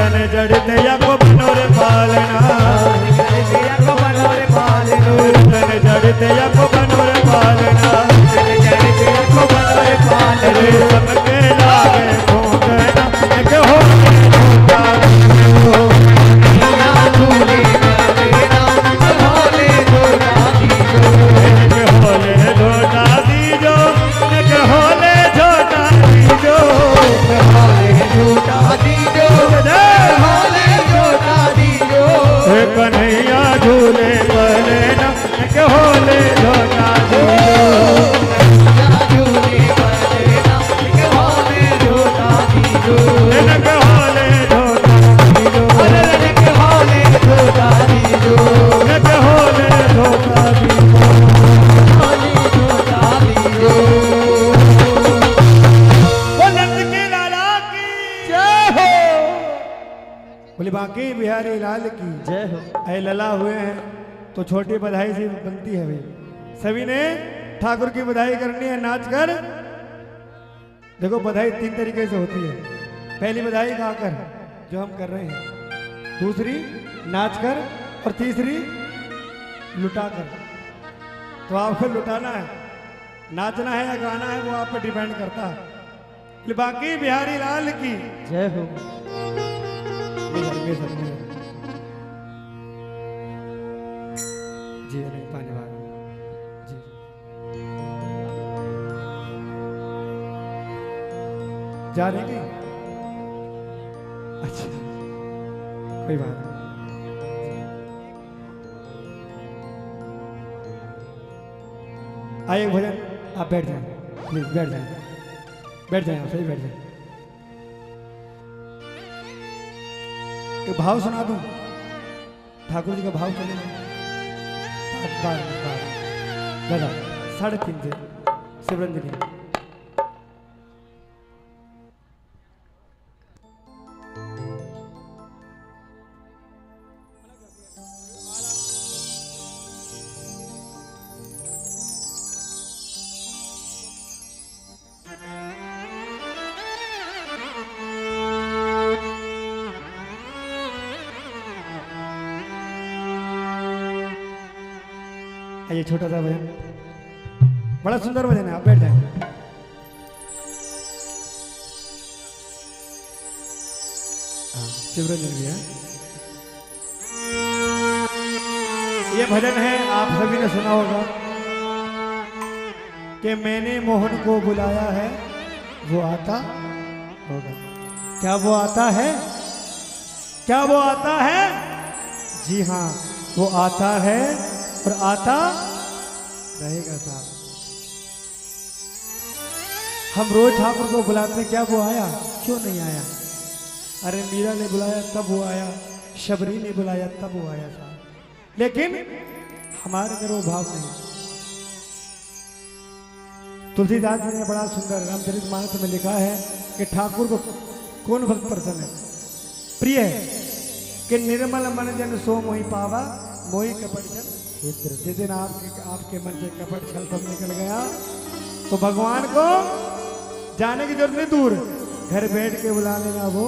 तन जड़ते या को बनोरे पालना तन जड़ते या को बनोरे पालना रे सबके लागे ठोकना एक हो कन्हैया झूले बने ना के होले झोटा झूले बने ना के होले झोटा के होले झोटा के होले झोटा वो नंद के लाला की जय हो। बोले बाकी बिहारी लाल की जय हो। ऐ लला हुए हैं तो छोटी बधाई से बनती है भाई। सभी ने ठाकुर की बधाई करनी है नाच कर। देखो बधाई 3 तरीके से होती है। पहली बधाई गाकर जो हम कर रहे हैं, दूसरी नाच कर और तीसरी लुटा कर। तो आपको लुटाना है, नाचना है या गाना है वो आप पे डिपेंड करता है। बाकी बिहारी लाल की जय हो। जी नहीं धन्यवाद जी। जा रहे हैं? अच्छा कोई बात नहीं। आइए भजन आप बैठ जाएं प्लीज, बैठ जाएं, बैठ जाएं, आप सही बैठ जाएं। एक भाव सुना दूं, ठाकुर जी का भाव चलेगा। दादा 3:30 से शिवरंजनी। ये छोटा सा भजन, बड़ा सुंदर भजन है, आप बैठ जाएं। शिवरंजन भी है। ये भजन है, आप सभी ने सुना होगा कि मैंने मोहन को बुलाया है वो आता होगा। क्या वो आता है? क्या वो आता है? जी हाँ, वो आता है और आता रहेगा साहब। हम रोज ठाकुर को बुलाते हैं, क्या वो आया? क्यों नहीं आया? अरे मीरा ने बुलाया तब वो आया, शबरी ने बुलाया तब वो आया साहब, लेकिन हमारे अंदर वो भाव नहीं। तुलसीदास जी ने बड़ा सुंदर रामचरितमानस में लिखा है कि ठाकुर को कौन भक्त प्रसन्न है, प्रिय है कि निर्मल मन जन सो मोहि पावा, मोहि कपट जन। जिस दिन आपके मन से कपट छल सब निकल गया तो भगवान को जाने की जरूरत नहीं, दूर घर बैठ के बुला लेना, वो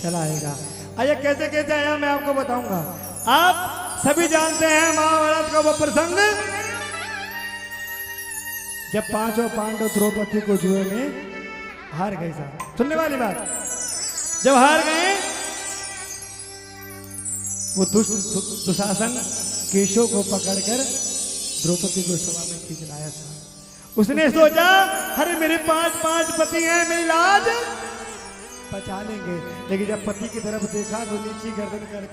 चला आएगा। आइए कैसे कैसे आया मैं आपको बताऊंगा। आप सभी जानते हैं महाभारत का वो प्रसंग जब 5 पांडव द्रौपदी को जुए में हार गए साहब। सुनने वाली बात, जब हार गए वो दुशासन केशव को पकड़कर द्रौपदी को सभा में खींच लाया था। उसने सोचा अरे मेरे 5 पति हैं, मेरी लाज बचा लेंगे, लेकिन जब पति की तरफ देखा तो नीची गर्दन कर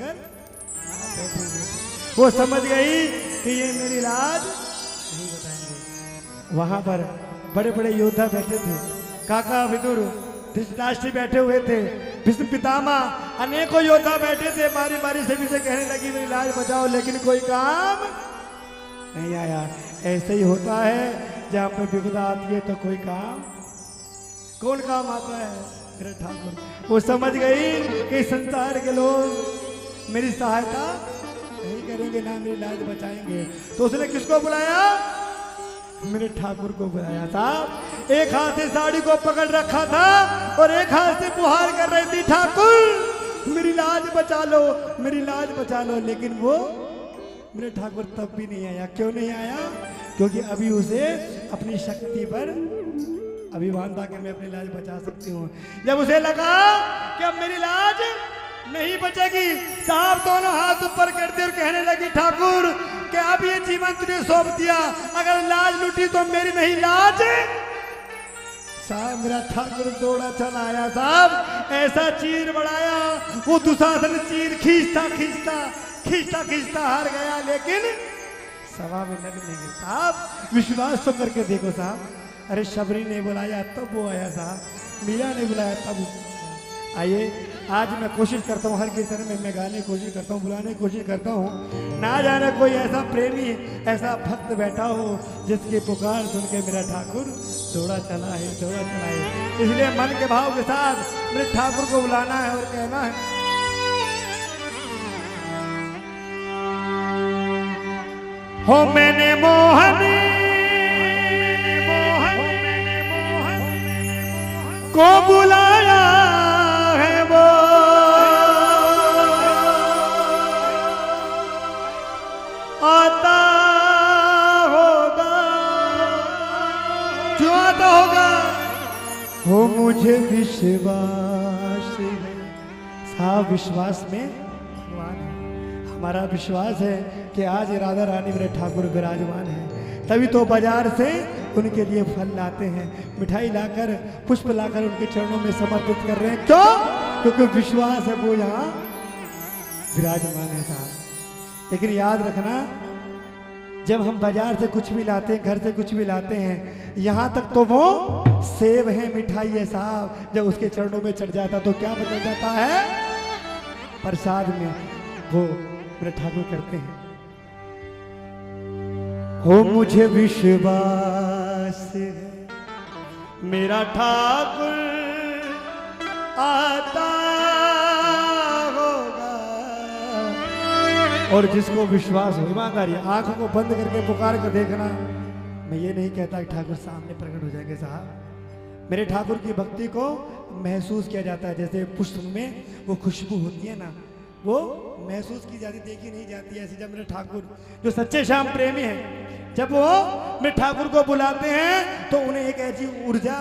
वो समझ गई कि ये मेरी लाज नहीं बताएंगे। वहां पर बड़े बड़े योद्धा बैठे थे, काका विदुर, धृतराष्ट्र बैठे हुए थे, भीष्म पितामह, अनेकों योद्धा बैठे थे। बारी बारी सभी से कहने लगी मेरी लाज बचाओ, लेकिन कोई काम नहीं आया। ऐसे ही होता है, जहाँ पर विपदा आती है तो कोई काम, कौन काम आता है? मेरे ठाकुर। वो समझ गई कि संसार के लोग मेरी सहायता नहीं करेंगे, ना मेरी लाज बचाएंगे, तो उसने किसको बुलाया? मेरे ठाकुर को बुलाया साहब। एक हाथ से साड़ी को पकड़ रखा था और एक हाथ से पुहार कर रही थी, ठाकुर मेरी लाज बचा लो, मेरी लाज बचा लो। लेकिन वो मेरे ठाकुर तब भी नहीं आया। क्यों नहीं आया? क्योंकि अभी उसे अपनी शक्ति पर अभिमान था कि मैं अपनी लाज बचा सकती हूँ। जब उसे लगा कि अब मेरी लाज नहीं बचेगी, साहब दोनों हाथ ऊपर करते और कहने लगी, ठाकुर कि अब ये जीवन तुझे सौंप दिया, अगर लाज लूटी तो मेरी नहीं लाज। साहब मेरा ठाकुर दौड़ा चला आया, साहब ऐसा चीर बढ़ाया, वो दुशासन चीर खींचता खींचता खींचता खींचता हार गया। लेकिन सवा में लग नहीं गया। साहब विश्वास तो करके देखो साहब। अरे शबरी ने बुलाया तब वो आया साहब, मीरा ने बुलाया तब। आइए आज मैं कोशिश करता हूँ, हर कीर्तन में मैं गाने की कोशिश करता हूँ, बुलाने की कोशिश करता हूँ। ना जाने कोई ऐसा प्रेमी, ऐसा भक्त बैठा हो जिसकी पुकार सुन के मेरा ठाकुर दौड़ा चला है, दौड़ा चला है। इसलिए मन के भाव के साथ मेरे ठाकुर को बुलाना है और कहना है, हो मैंने मोहन को बुलाया है, वो आता होगा, जो आता होगा वो मुझे विश्वास है। साहब विश्वास में भगवान है। हमारा विश्वास है कि आज राधा रानी मेरे ठाकुर विराजमान है, तभी तो बाजार से उनके लिए फल लाते हैं, मिठाई लाकर, पुष्प लाकर उनके चरणों में समर्पित कर रहे हैं। क्यों? क्योंकि विश्वास है वो यहाँ विराजमान है साहब। लेकिन याद रखना, जब हम बाजार से कुछ भी लाते हैं, घर से कुछ भी लाते हैं, यहाँ तक तो वो सेब है, मिठाई है साहब। जब उसके चरणों में चढ़ जाता तो क्या बदल जाता है? प्रसाद में वो मेरे ठाकुर करते हैं, हो मुझे विश्वास है मेरा ठाकुर आता होगा। और जिसको विश्वास हो, ईमानदारी, आंखों को बंद करके पुकार कर देखना। मैं ये नहीं कहता कि ठाकुर सामने प्रकट हो जाएंगे साहब। मेरे ठाकुर की भक्ति को महसूस किया जाता है, जैसे पुष्प में वो खुशबू होती है ना, वो महसूस की जाती, देखी नहीं जाती। ऐसे जब मेरे ठाकुर जो सच्चे श्याम प्रेमी हैं, जब वो मेरे ठाकुर को बुलाते हैं तो उन्हें एक ऐसी ऊर्जा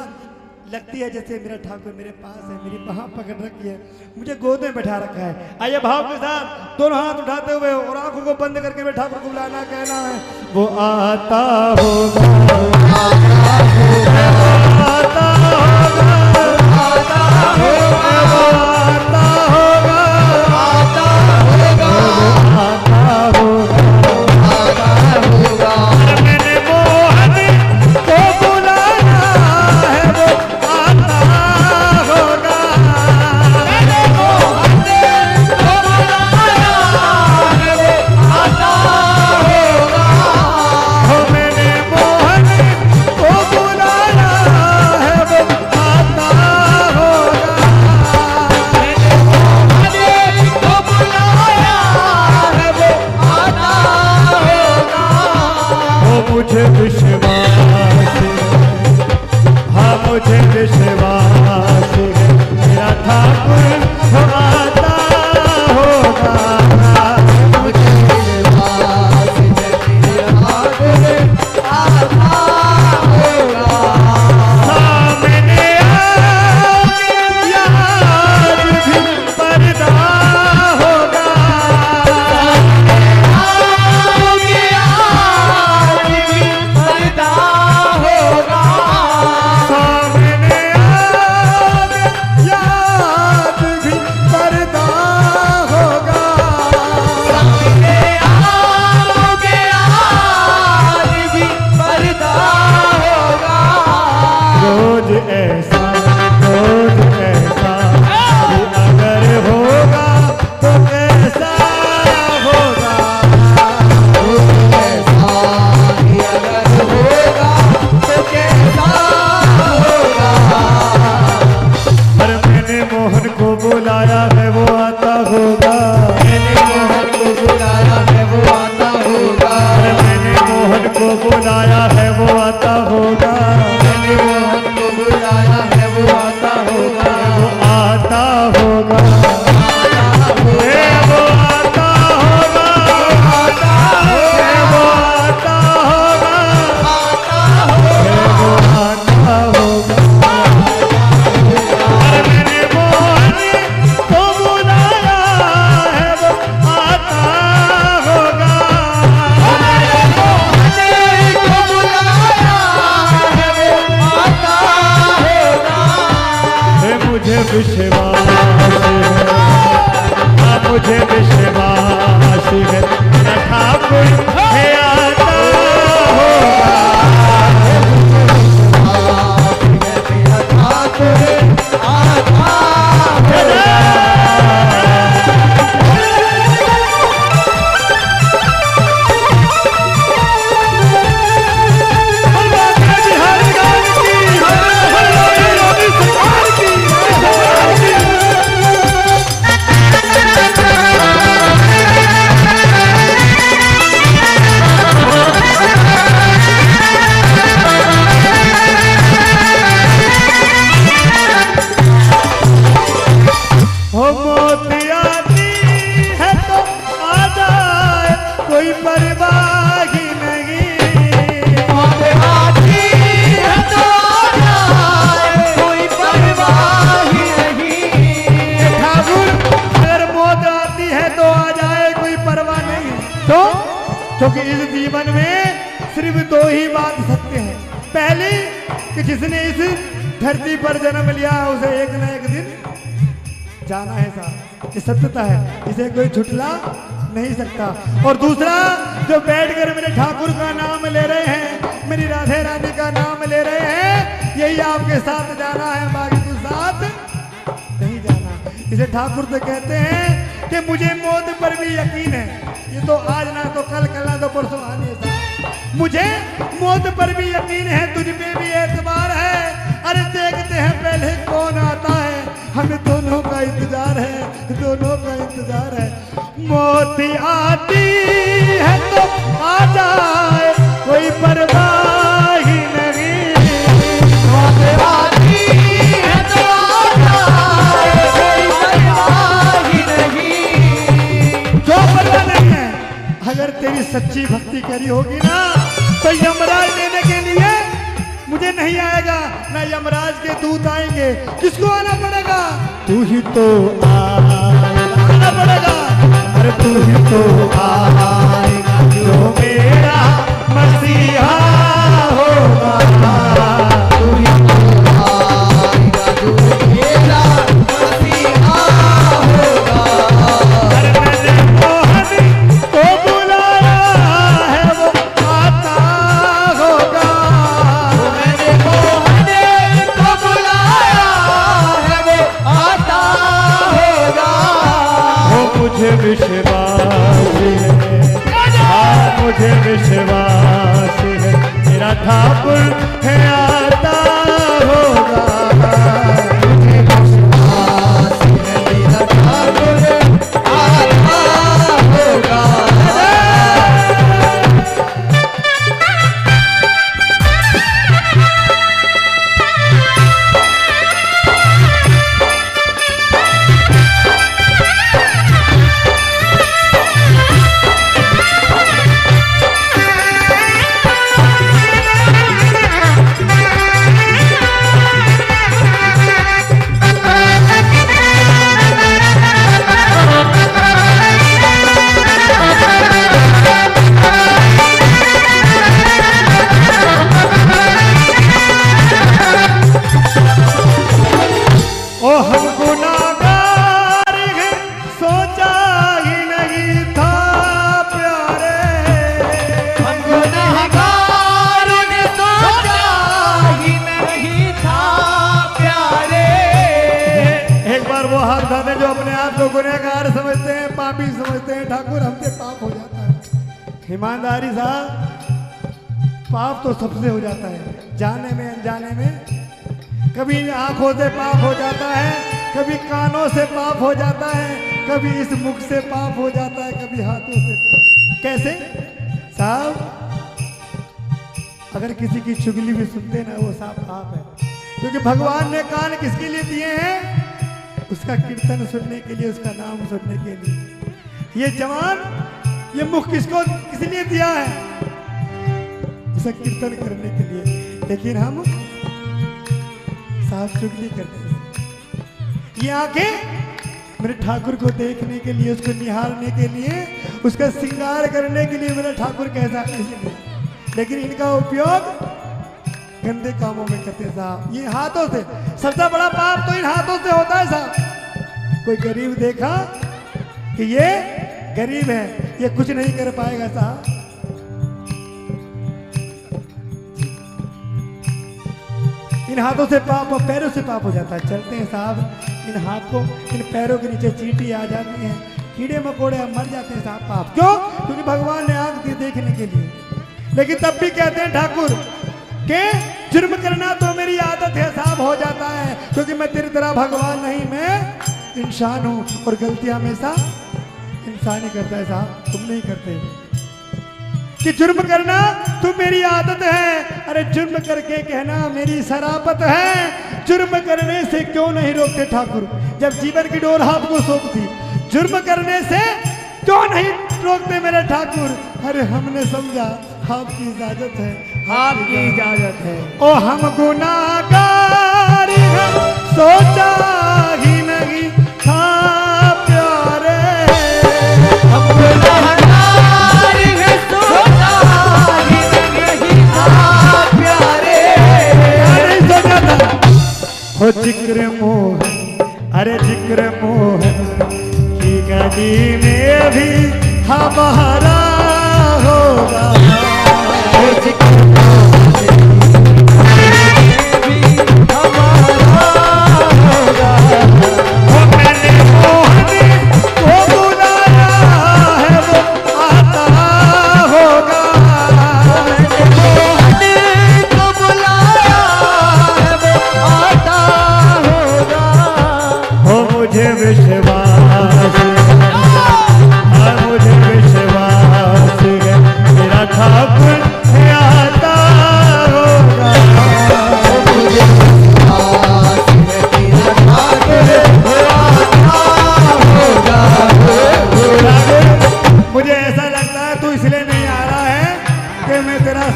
लगती है जैसे मेरा ठाकुर मेरे पास है, मेरी बाह पकड़ रखी है, मुझे गोद में बैठा रखा है। आइए भाव के साथ दोनों हाथ उठाते हुए और आंखों को बंद करके मेरे ठाकुर को बुलाना, कहना है, वो आता होगा, आता मुझे विश्वास है, हाँ मुझे विश्वास है मेरा ठाकुर आता होगा। मुझे विश्वास है मेरा ठाकुर आता होगा। सामने याद भी पर्दा होगा, बुलाया है वो आता होगा, मैंने मोहन को बुलाया है वो आता होगा, मैंने मोहन को बुलाया है वो आता होगा, मैंने मोहन को बुलाया है वो आता होगा, वो आता होगा। मुझे विश्वास है मेरा ठाकुर है आता होगा। मेरा ठाकुर आता होगा। क्योंकि इस जीवन में सिर्फ दो ही बात सत्य है। पहली कि जिसने इस धरती पर जन्म लिया उसे एक न एक दिन जाना है साहब, ये सत्यता है, इसे कोई झुठला नहीं सकता। और दूसरा, जो बैठकर मेरे ठाकुर का नाम ले रहे हैं, मेरी राधे रानी का नाम ले रहे हैं, यही आपके साथ जाना है, बाकी तो साथ नहीं जाना। इसे ठाकुर तो कहते हैं कि मुझे मौत पर भी यकीन है, ये तो आज ना तो कल, कल ना तो परसों आने सा। मुझे मौत पर भी यकीन है, तुझ पे भी एतबार है, अरे देखते हैं पहले कौन आता है, हमें दोनों का इंतजार है, दोनों का इंतजार है। मौत आती है तो आ जाए, कोई परवाह ही नहीं। मौत आती है तो आ जाए, कोई परवाह ही नहीं। जो परवाह नहीं है, अगर तेरी सच्ची भक्ति करी होगी ना, तो यमराज लेने के लिए मुझे नहीं आएगा, ना यमराज के दूत आएंगे। किसको आना पड़ेगा? तू ही तो आना पड़ेगा, अरे तू ही तो आएगा जो मेरा मसीहा होगा। तू ही तो आएगा जो मेरा मसीहा होगा। अरे मैंने मोहन को बुलाया है, वो आता होगा। मैंने मोहन को बुलाया है, वो आता होगा। वो मुझे विश्वास है, हाँ मुझे विश्वास है, मेरा ठाकुर है आता होगा। मुझे विश्वास है, मेरा ठाकुर आता होगा। ओ हम गुनाहगार हैं, सोचा ही नहीं था प्यारे। हम गुनहगार ने सोचा ही नहीं था प्यारे। एक बार वो हाथ उठाते जो अपने आप को गुनहगार समझते हैं, पापी समझते हैं, ठाकुर हमसे पाप हो जाता है। ईमानदारी साहब, पाप तो सबसे हो जाता है, जाने में अनजाने में। कभी आंखों से पाप हो जाता है, कभी कानों से पाप हो जाता है, कभी इस मुख से पाप हो जाता है, कभी हाथों से पाप। कैसे साहब? अगर किसी की चुगली भी सुनते ना, वो साफ पाप है, क्योंकि भगवान ने कान किसके लिए दिए हैं? उसका कीर्तन सुनने के लिए, उसका नाम सुनने के लिए। ये जवान, ये मुख किसको किस लिए दिया है? उसका कीर्तन करने के लिए। लेकिन हम साफ चुगली करते हैं। ये आंखें मेरे ठाकुर को देखने के लिए, उसको निहारने के लिए, उसका श्रृंगार करने के लिए मेरा ठाकुर कैसा है, इसलिए। लेकिन इनका उपयोग गंदे कामों में करते हैं साहब। ये हाथों से, सबसे बड़ा पाप तो इन हाथों से होता है साहब। कोई गरीब देखा कि ये गरीब है, ये कुछ नहीं कर पाएगा साहब। इन हाथों से पाप और पैरों से पाप हो जाता है। चलते हैं साहब, इन हाथों इन पैरों के नीचे चींटी आ जाती है, कीड़े मकोड़े मर जाते हैं साहब। पाप क्यों? क्योंकि भगवान ने आंख दी देखने के लिए। लेकिन तब भी कहते हैं ठाकुर के जुर्म करना तो मेरी आदत है साहब, हो जाता है, क्योंकि मैं तेरी तरह भगवान नहीं, मैं इंसान हूं और गलती हमेशा इंसान ही करता है साहब, तुम नहीं करते। कि जुर्म करना तो मेरी आदत है, अरे जुर्म करके कहना मेरी शराफत है। जुर्म करने से क्यों नहीं रोकते ठाकुर, जब जीवन की डोर आपको सौंप दी, जुर्म करने से क्यों नहीं रोकते मेरे ठाकुर? अरे हमने समझा आपकी इजाजत है, आपकी इजाजत है। ओ हम गुनाहगार हैं, सोचा ही नहीं था प्यारे। हम गुनाहगार हैं, सोचा ही नहीं था प्यारे। नहीं सोचा था। हो जिक्र मोहन, अरे जिक्र मोहन की गली में भी हमारा होगा।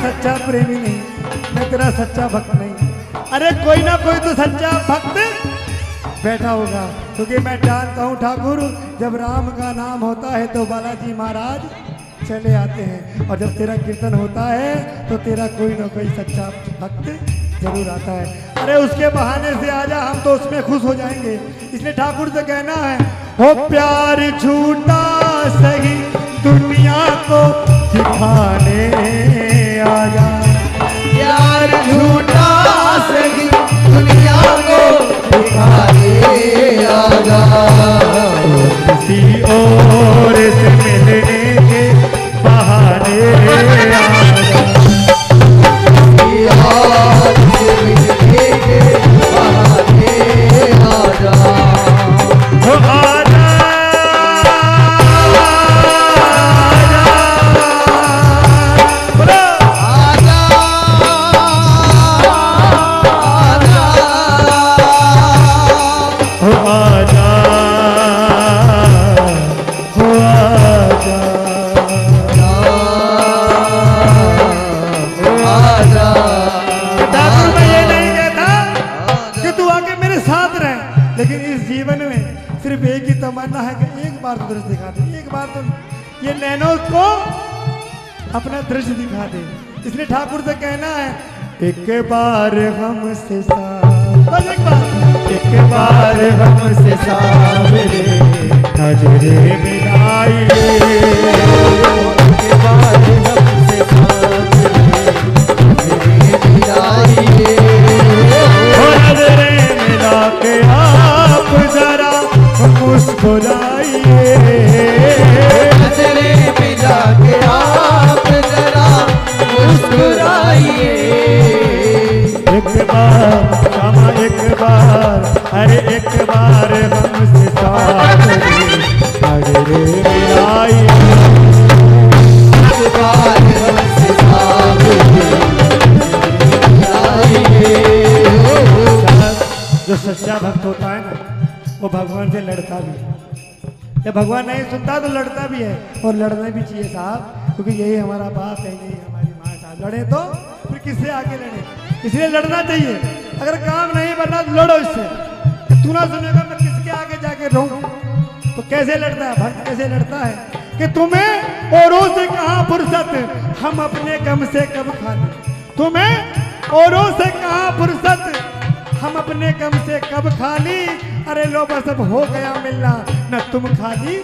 सच्चा प्रेमी नहीं, मैं तेरा सच्चा भक्त नहीं। अरे कोई ना कोई तो सच्चा भक्त बैठा होगा, क्योंकि मैं जानता हूँ ठाकुर, जब राम का नाम होता है तो बालाजी महाराज चले आते हैं, और जब तेरा कीर्तन होता है तो तेरा कोई ना कोई सच्चा भक्त जरूर आता है। अरे उसके बहाने से आजा, हम तो उसमें खुश हो जाएंगे। इसलिए ठाकुर से कहना है, हो प्यार झूठा सही दुनिया को दिखाने आया। प्यार झूठा सही दुनिया को दिखाने आया। किसी और से मिलने के बहाने आया। यार से मिलने के बहाने आया। हो आजा, तमन्ना है कि एक बार तो दृश्य दिखा दे, एक बार तो ये नैनों को अपना दृश्य दिखा दे। इसलिए ठाकुर से कहना है, एक बार हमसे बस एक बार हमसे सावरे नजरे मिलाइए। एक बार हमसे सावरे नजरे मिलाइए। नजरे मिला के आप जरा मुस्कुराइए। नजरे मिला के आप जरा मुस्कुराइए। एक बार क्षमा, एक बार, अरे एक बार हमसे सावरे नजरे मिलाइए। एक बार हमसे सावरे मिलाइए। जो सच्चा भक्त होता है ना, वो भगवान से लड़ता भी है। जब भगवान नहीं सुनता तो लड़ता भी है, और लड़ना भी चाहिए साहब, क्योंकि यही हमारा बाप है, यही हमारी माँ साहब। लड़े तो फिर किससे आगे लड़े, इसलिए लड़ना चाहिए। अगर काम नहीं बनना तो लड़ो इससे। तू ना सुनेगा मैं किसके आगे जाके रहूं, तो कैसे लड़ता है भक्त, कैसे लड़ता है कि तुम्हें औरों से कहाँ फुर्सत, हम अपने गम से कब खाली। तुम्हें औरों से कहाँ फुर्सत, हम अपने गम से कब खाली। अरे लो बस अब हो गया मिलना, न तुम खाली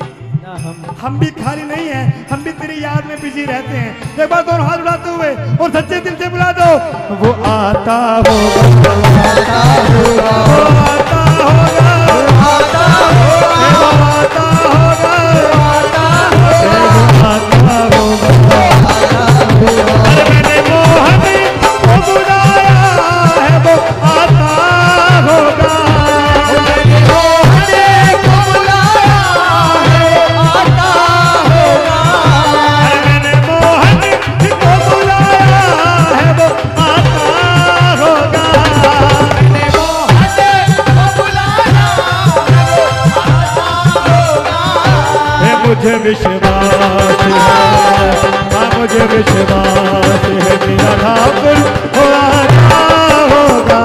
हम भी खाली नहीं हैं, हम भी तेरी याद में बिजी रहते हैं। एक बार दोनों हाथ उठाते हुए और सच्चे दिल से बुला दो, वो आता होगा, आता होगा, वो आता होगा, आता होगा, वो आता होगा, आता होगा, आता होगा, आता होगा। अरे मैंने मोहन को बुलाया है, वो आता होगा। मैंने मोहन को बुलाया है, वो आता होगा। अरे मैंने मोहन को बुलाया है, वो आता होगा। मैंने मोहन को बुलाया है, वो आता होगा। मुझे विश्वास है, मुझे विश्वास है, मेरा ठाकुर वो आता होगा।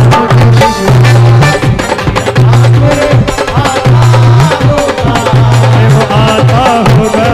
वो आता होगा, वो आता होगा,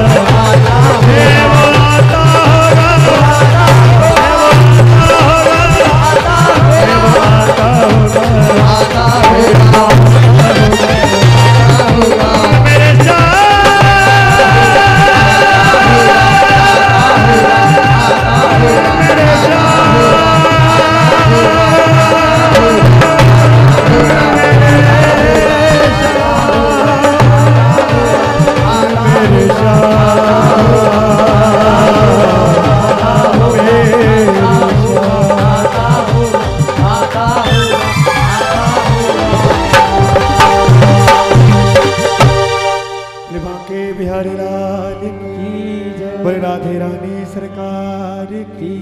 राधे रानी सरकार की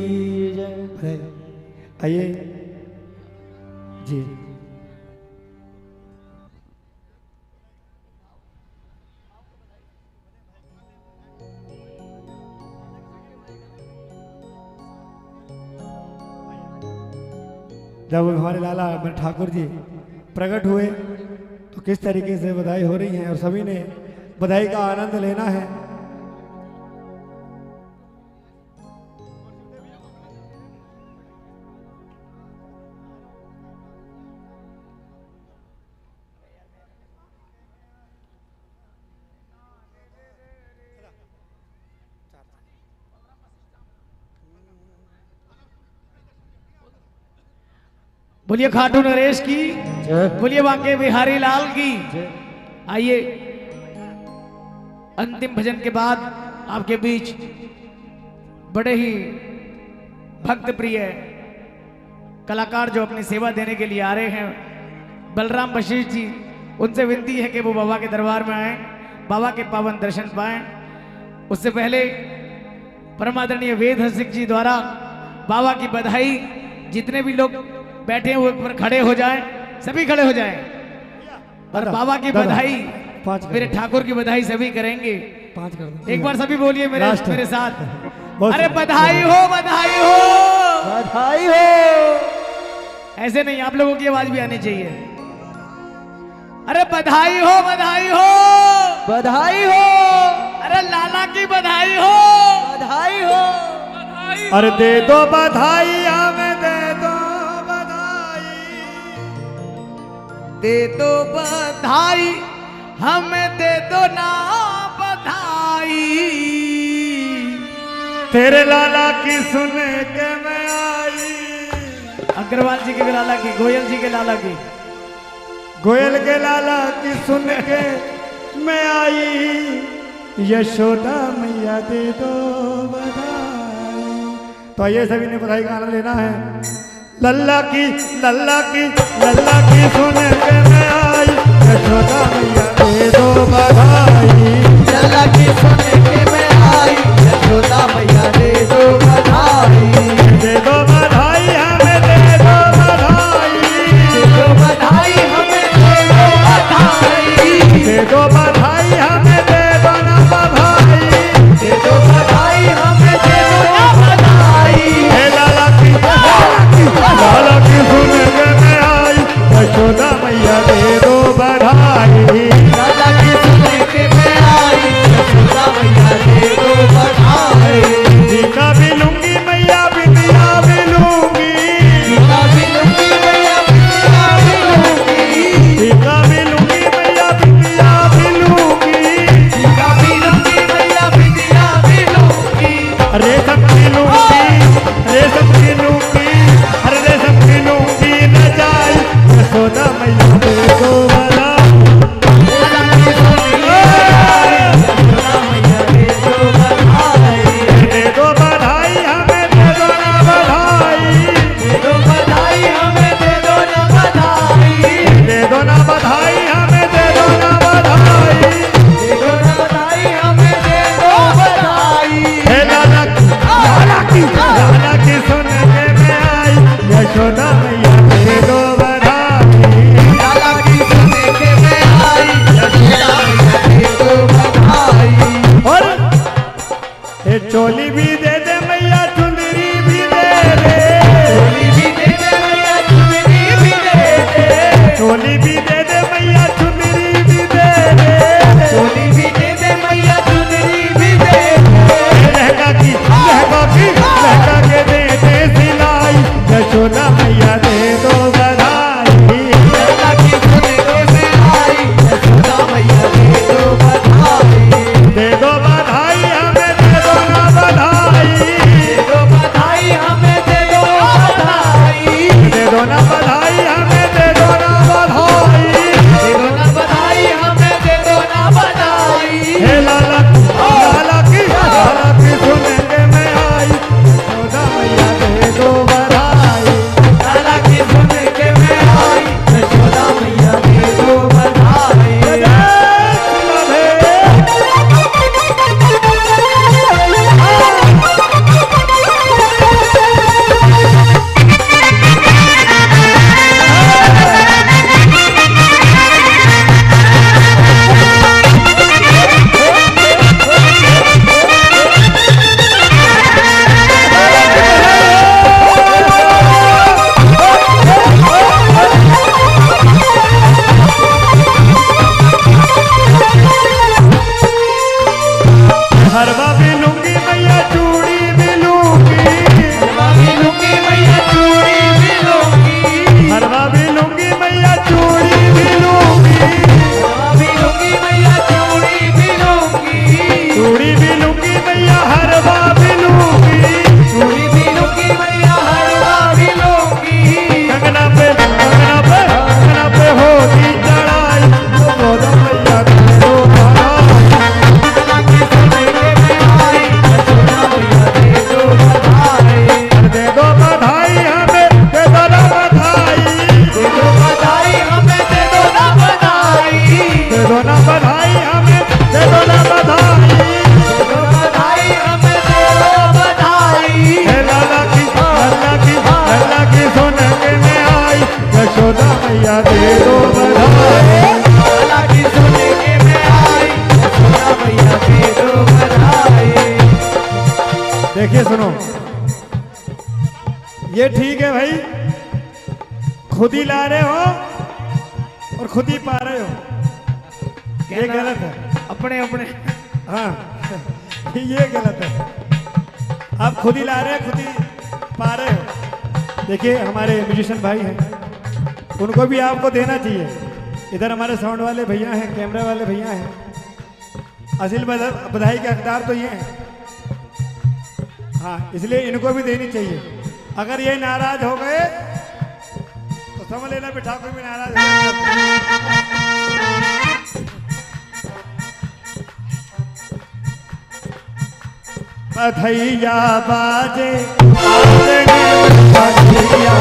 जय। आइए जी। जब हमारे लाला अमर ठाकुर जी प्रकट हुए तो किस तरीके से बधाई हो रही है और सभी ने बधाई का आनंद लेना है। बोलिए खाटू नरेश की, बोलिए बांके बिहारी लाल की। आइए अंतिम भजन के बाद आपके बीच बड़े ही भक्त प्रिय कलाकार जो अपनी सेवा देने के लिए आ रहे हैं, बलराम बशीष जी, उनसे विनती है कि वो बाबा के दरबार में आए, बाबा के पावन दर्शन पाएं। उससे पहले परमादरणीय वेद सिंह जी द्वारा बाबा की बधाई, जितने भी लोग बैठे हुए पर खड़े हो जाएं, सभी खड़े हो जाएं और बाबा की बधाई, मेरे ठाकुर की बधाई सभी करेंगे। 5 कर दो। एक बार सभी बोलिए मेरे साथ, अरे बधाई हो, बधाई हो, बधाई हो। ऐसे नहीं, आप लोगों की आवाज भी आनी चाहिए। अरे बधाई हो, बधाई हो, बधाई हो। अरे लाला की बधाई हो, बधाई हो, बधाई। अरे दे दो बधाई, हमें दे दो, दे दो बधाई, हमें दे दो ना बधाई। तेरे लाला की सुन के मैं आई। अग्रवाल जी के लाला की, गोयल जी के लाला की, गोयल के लाला की सुन के मैं आई। यशोदा मैया दे दो बधाई। तो आइए सभी ने बधाई का आनंद लेना है। लल्ला की, लल्ला की, लल्ला की सुन के मैं आई। यशोदा मैया दे दो बधाई। लल्ला की सुन के मैं आई, यशोदा मैया दे दो बधाई। दे दो बधाई, हमें दे दो बधाई। दे दो बधाई, हमें दे दो बधाई। दे दो बधाई, हमें दे दो ना बधाई। दे दो बधाई, हमें दे दो ना बधाई। लाला की, लाला की सुन के मैं आई। यशोदा मैया दे दो बधाई। चोली भी दे दे मैया चुंदरी भी दे दे चोली भी दे दे मैया चुनरी भी दे दे चोली भी दे दे मैया चुंदरी भी दे दे चोली भी दे दे मैया चुनरी भी दे लहंगा के दे दे सिलाई यशोदा मैया दे दो बधाई लहंगा की चुनरी से आई यशोदा मैया दे दो बधाई दे दो बधाई हमें दे दो ना बधाई दे दो बधाई हमें दे दो बधाई दे दो ना बधाई हमें दे दो ना बधाई दे दो ना बधाई हमें दे दो ना बधाई हे लाला की सुन के मैं आई यशोदा मैया दे दो बधाई लाला की सुन के मैं आई यशोदा मैया दे दो बधाई हरवा भी लूंगी मैया चूड़ी भी लूंगी हरवा भी लूंगी मैया चूड़ी भी लूंगी हरवा भी लूंगी मैया चूड़ी भी लूंगी हरवा भी लूंगी मैया चूड़ी भी लूंगी चूड़ी भी लूंगी मैया हरवा भी लूंगी चूड़ी भी लूंगी मैया हरवा भी लूंगी कंगना पे होगी चढ़ाई यशोदा मैया दे दो बधाई लाला की सुन के मैं आई यशोदा मैया दे दो बधाई दे दो बधाई हमें दे दो ना बधाई दे दो बधाई हमें दे दो ना बधाई दे दो ना बधाई हमें दे दो ना बधाई दे दो बधाई हमें दे दो बधाई हे लाला की सुन के मैं आई यशोदा मैया दे दो बधाई लाला की सुन के मैं आई यशोदा मैया दे दो बधाई देखिए सुनो ये ठीक है भाई खुद ही ला रहे हो और खुद ही पा रहे हो ये गलत है अपने अपने हाँ ये गलत है आप खुद ही ला रहे हैं खुद ही पा रहे हो देखिए हमारे म्यूजिशियन भाई हैं उनको भी आपको देना चाहिए इधर हमारे साउंड वाले भैया हैं कैमरा वाले भैया हैं असल बधाई के हकदार तो ये हैं हाँ इसलिए इनको भी देनी चाहिए अगर ये नाराज हो गए तो समझ लेना भी ठाकुर भी नाराज हो गए बधैया बाजे बधैया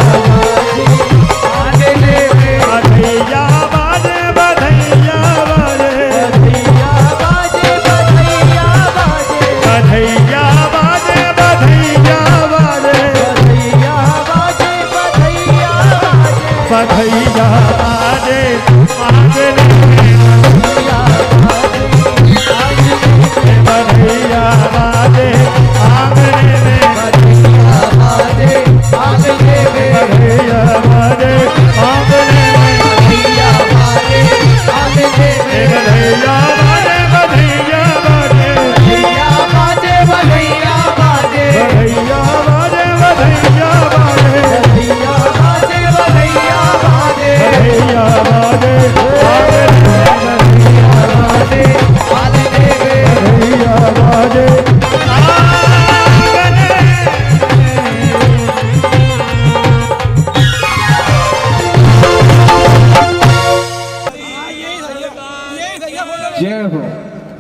आगे ले बधैया बाजे बधैया बाजे बधैया बाजे बधैया बाजे बधैया बाजे बधैया बाजे बधैया बाजे बधैया बाजे बधैया बाजे बधैया बाजे आंगने में बधैया बाजे आगे ले बधैया बाजे आंगने में बधैया बाजे आगे ले बधैया बाजे बधैया बाजे बधैया बाजे बधैया बाजे बधैया बाजे बधैया बाजे बधैया बाजे बधैया बाजे बधैया बाजे आगे ले बधैया बाजे जय हो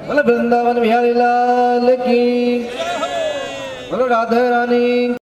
बोलो वृंदावन बिहारी लाल की बोलो राधा रानी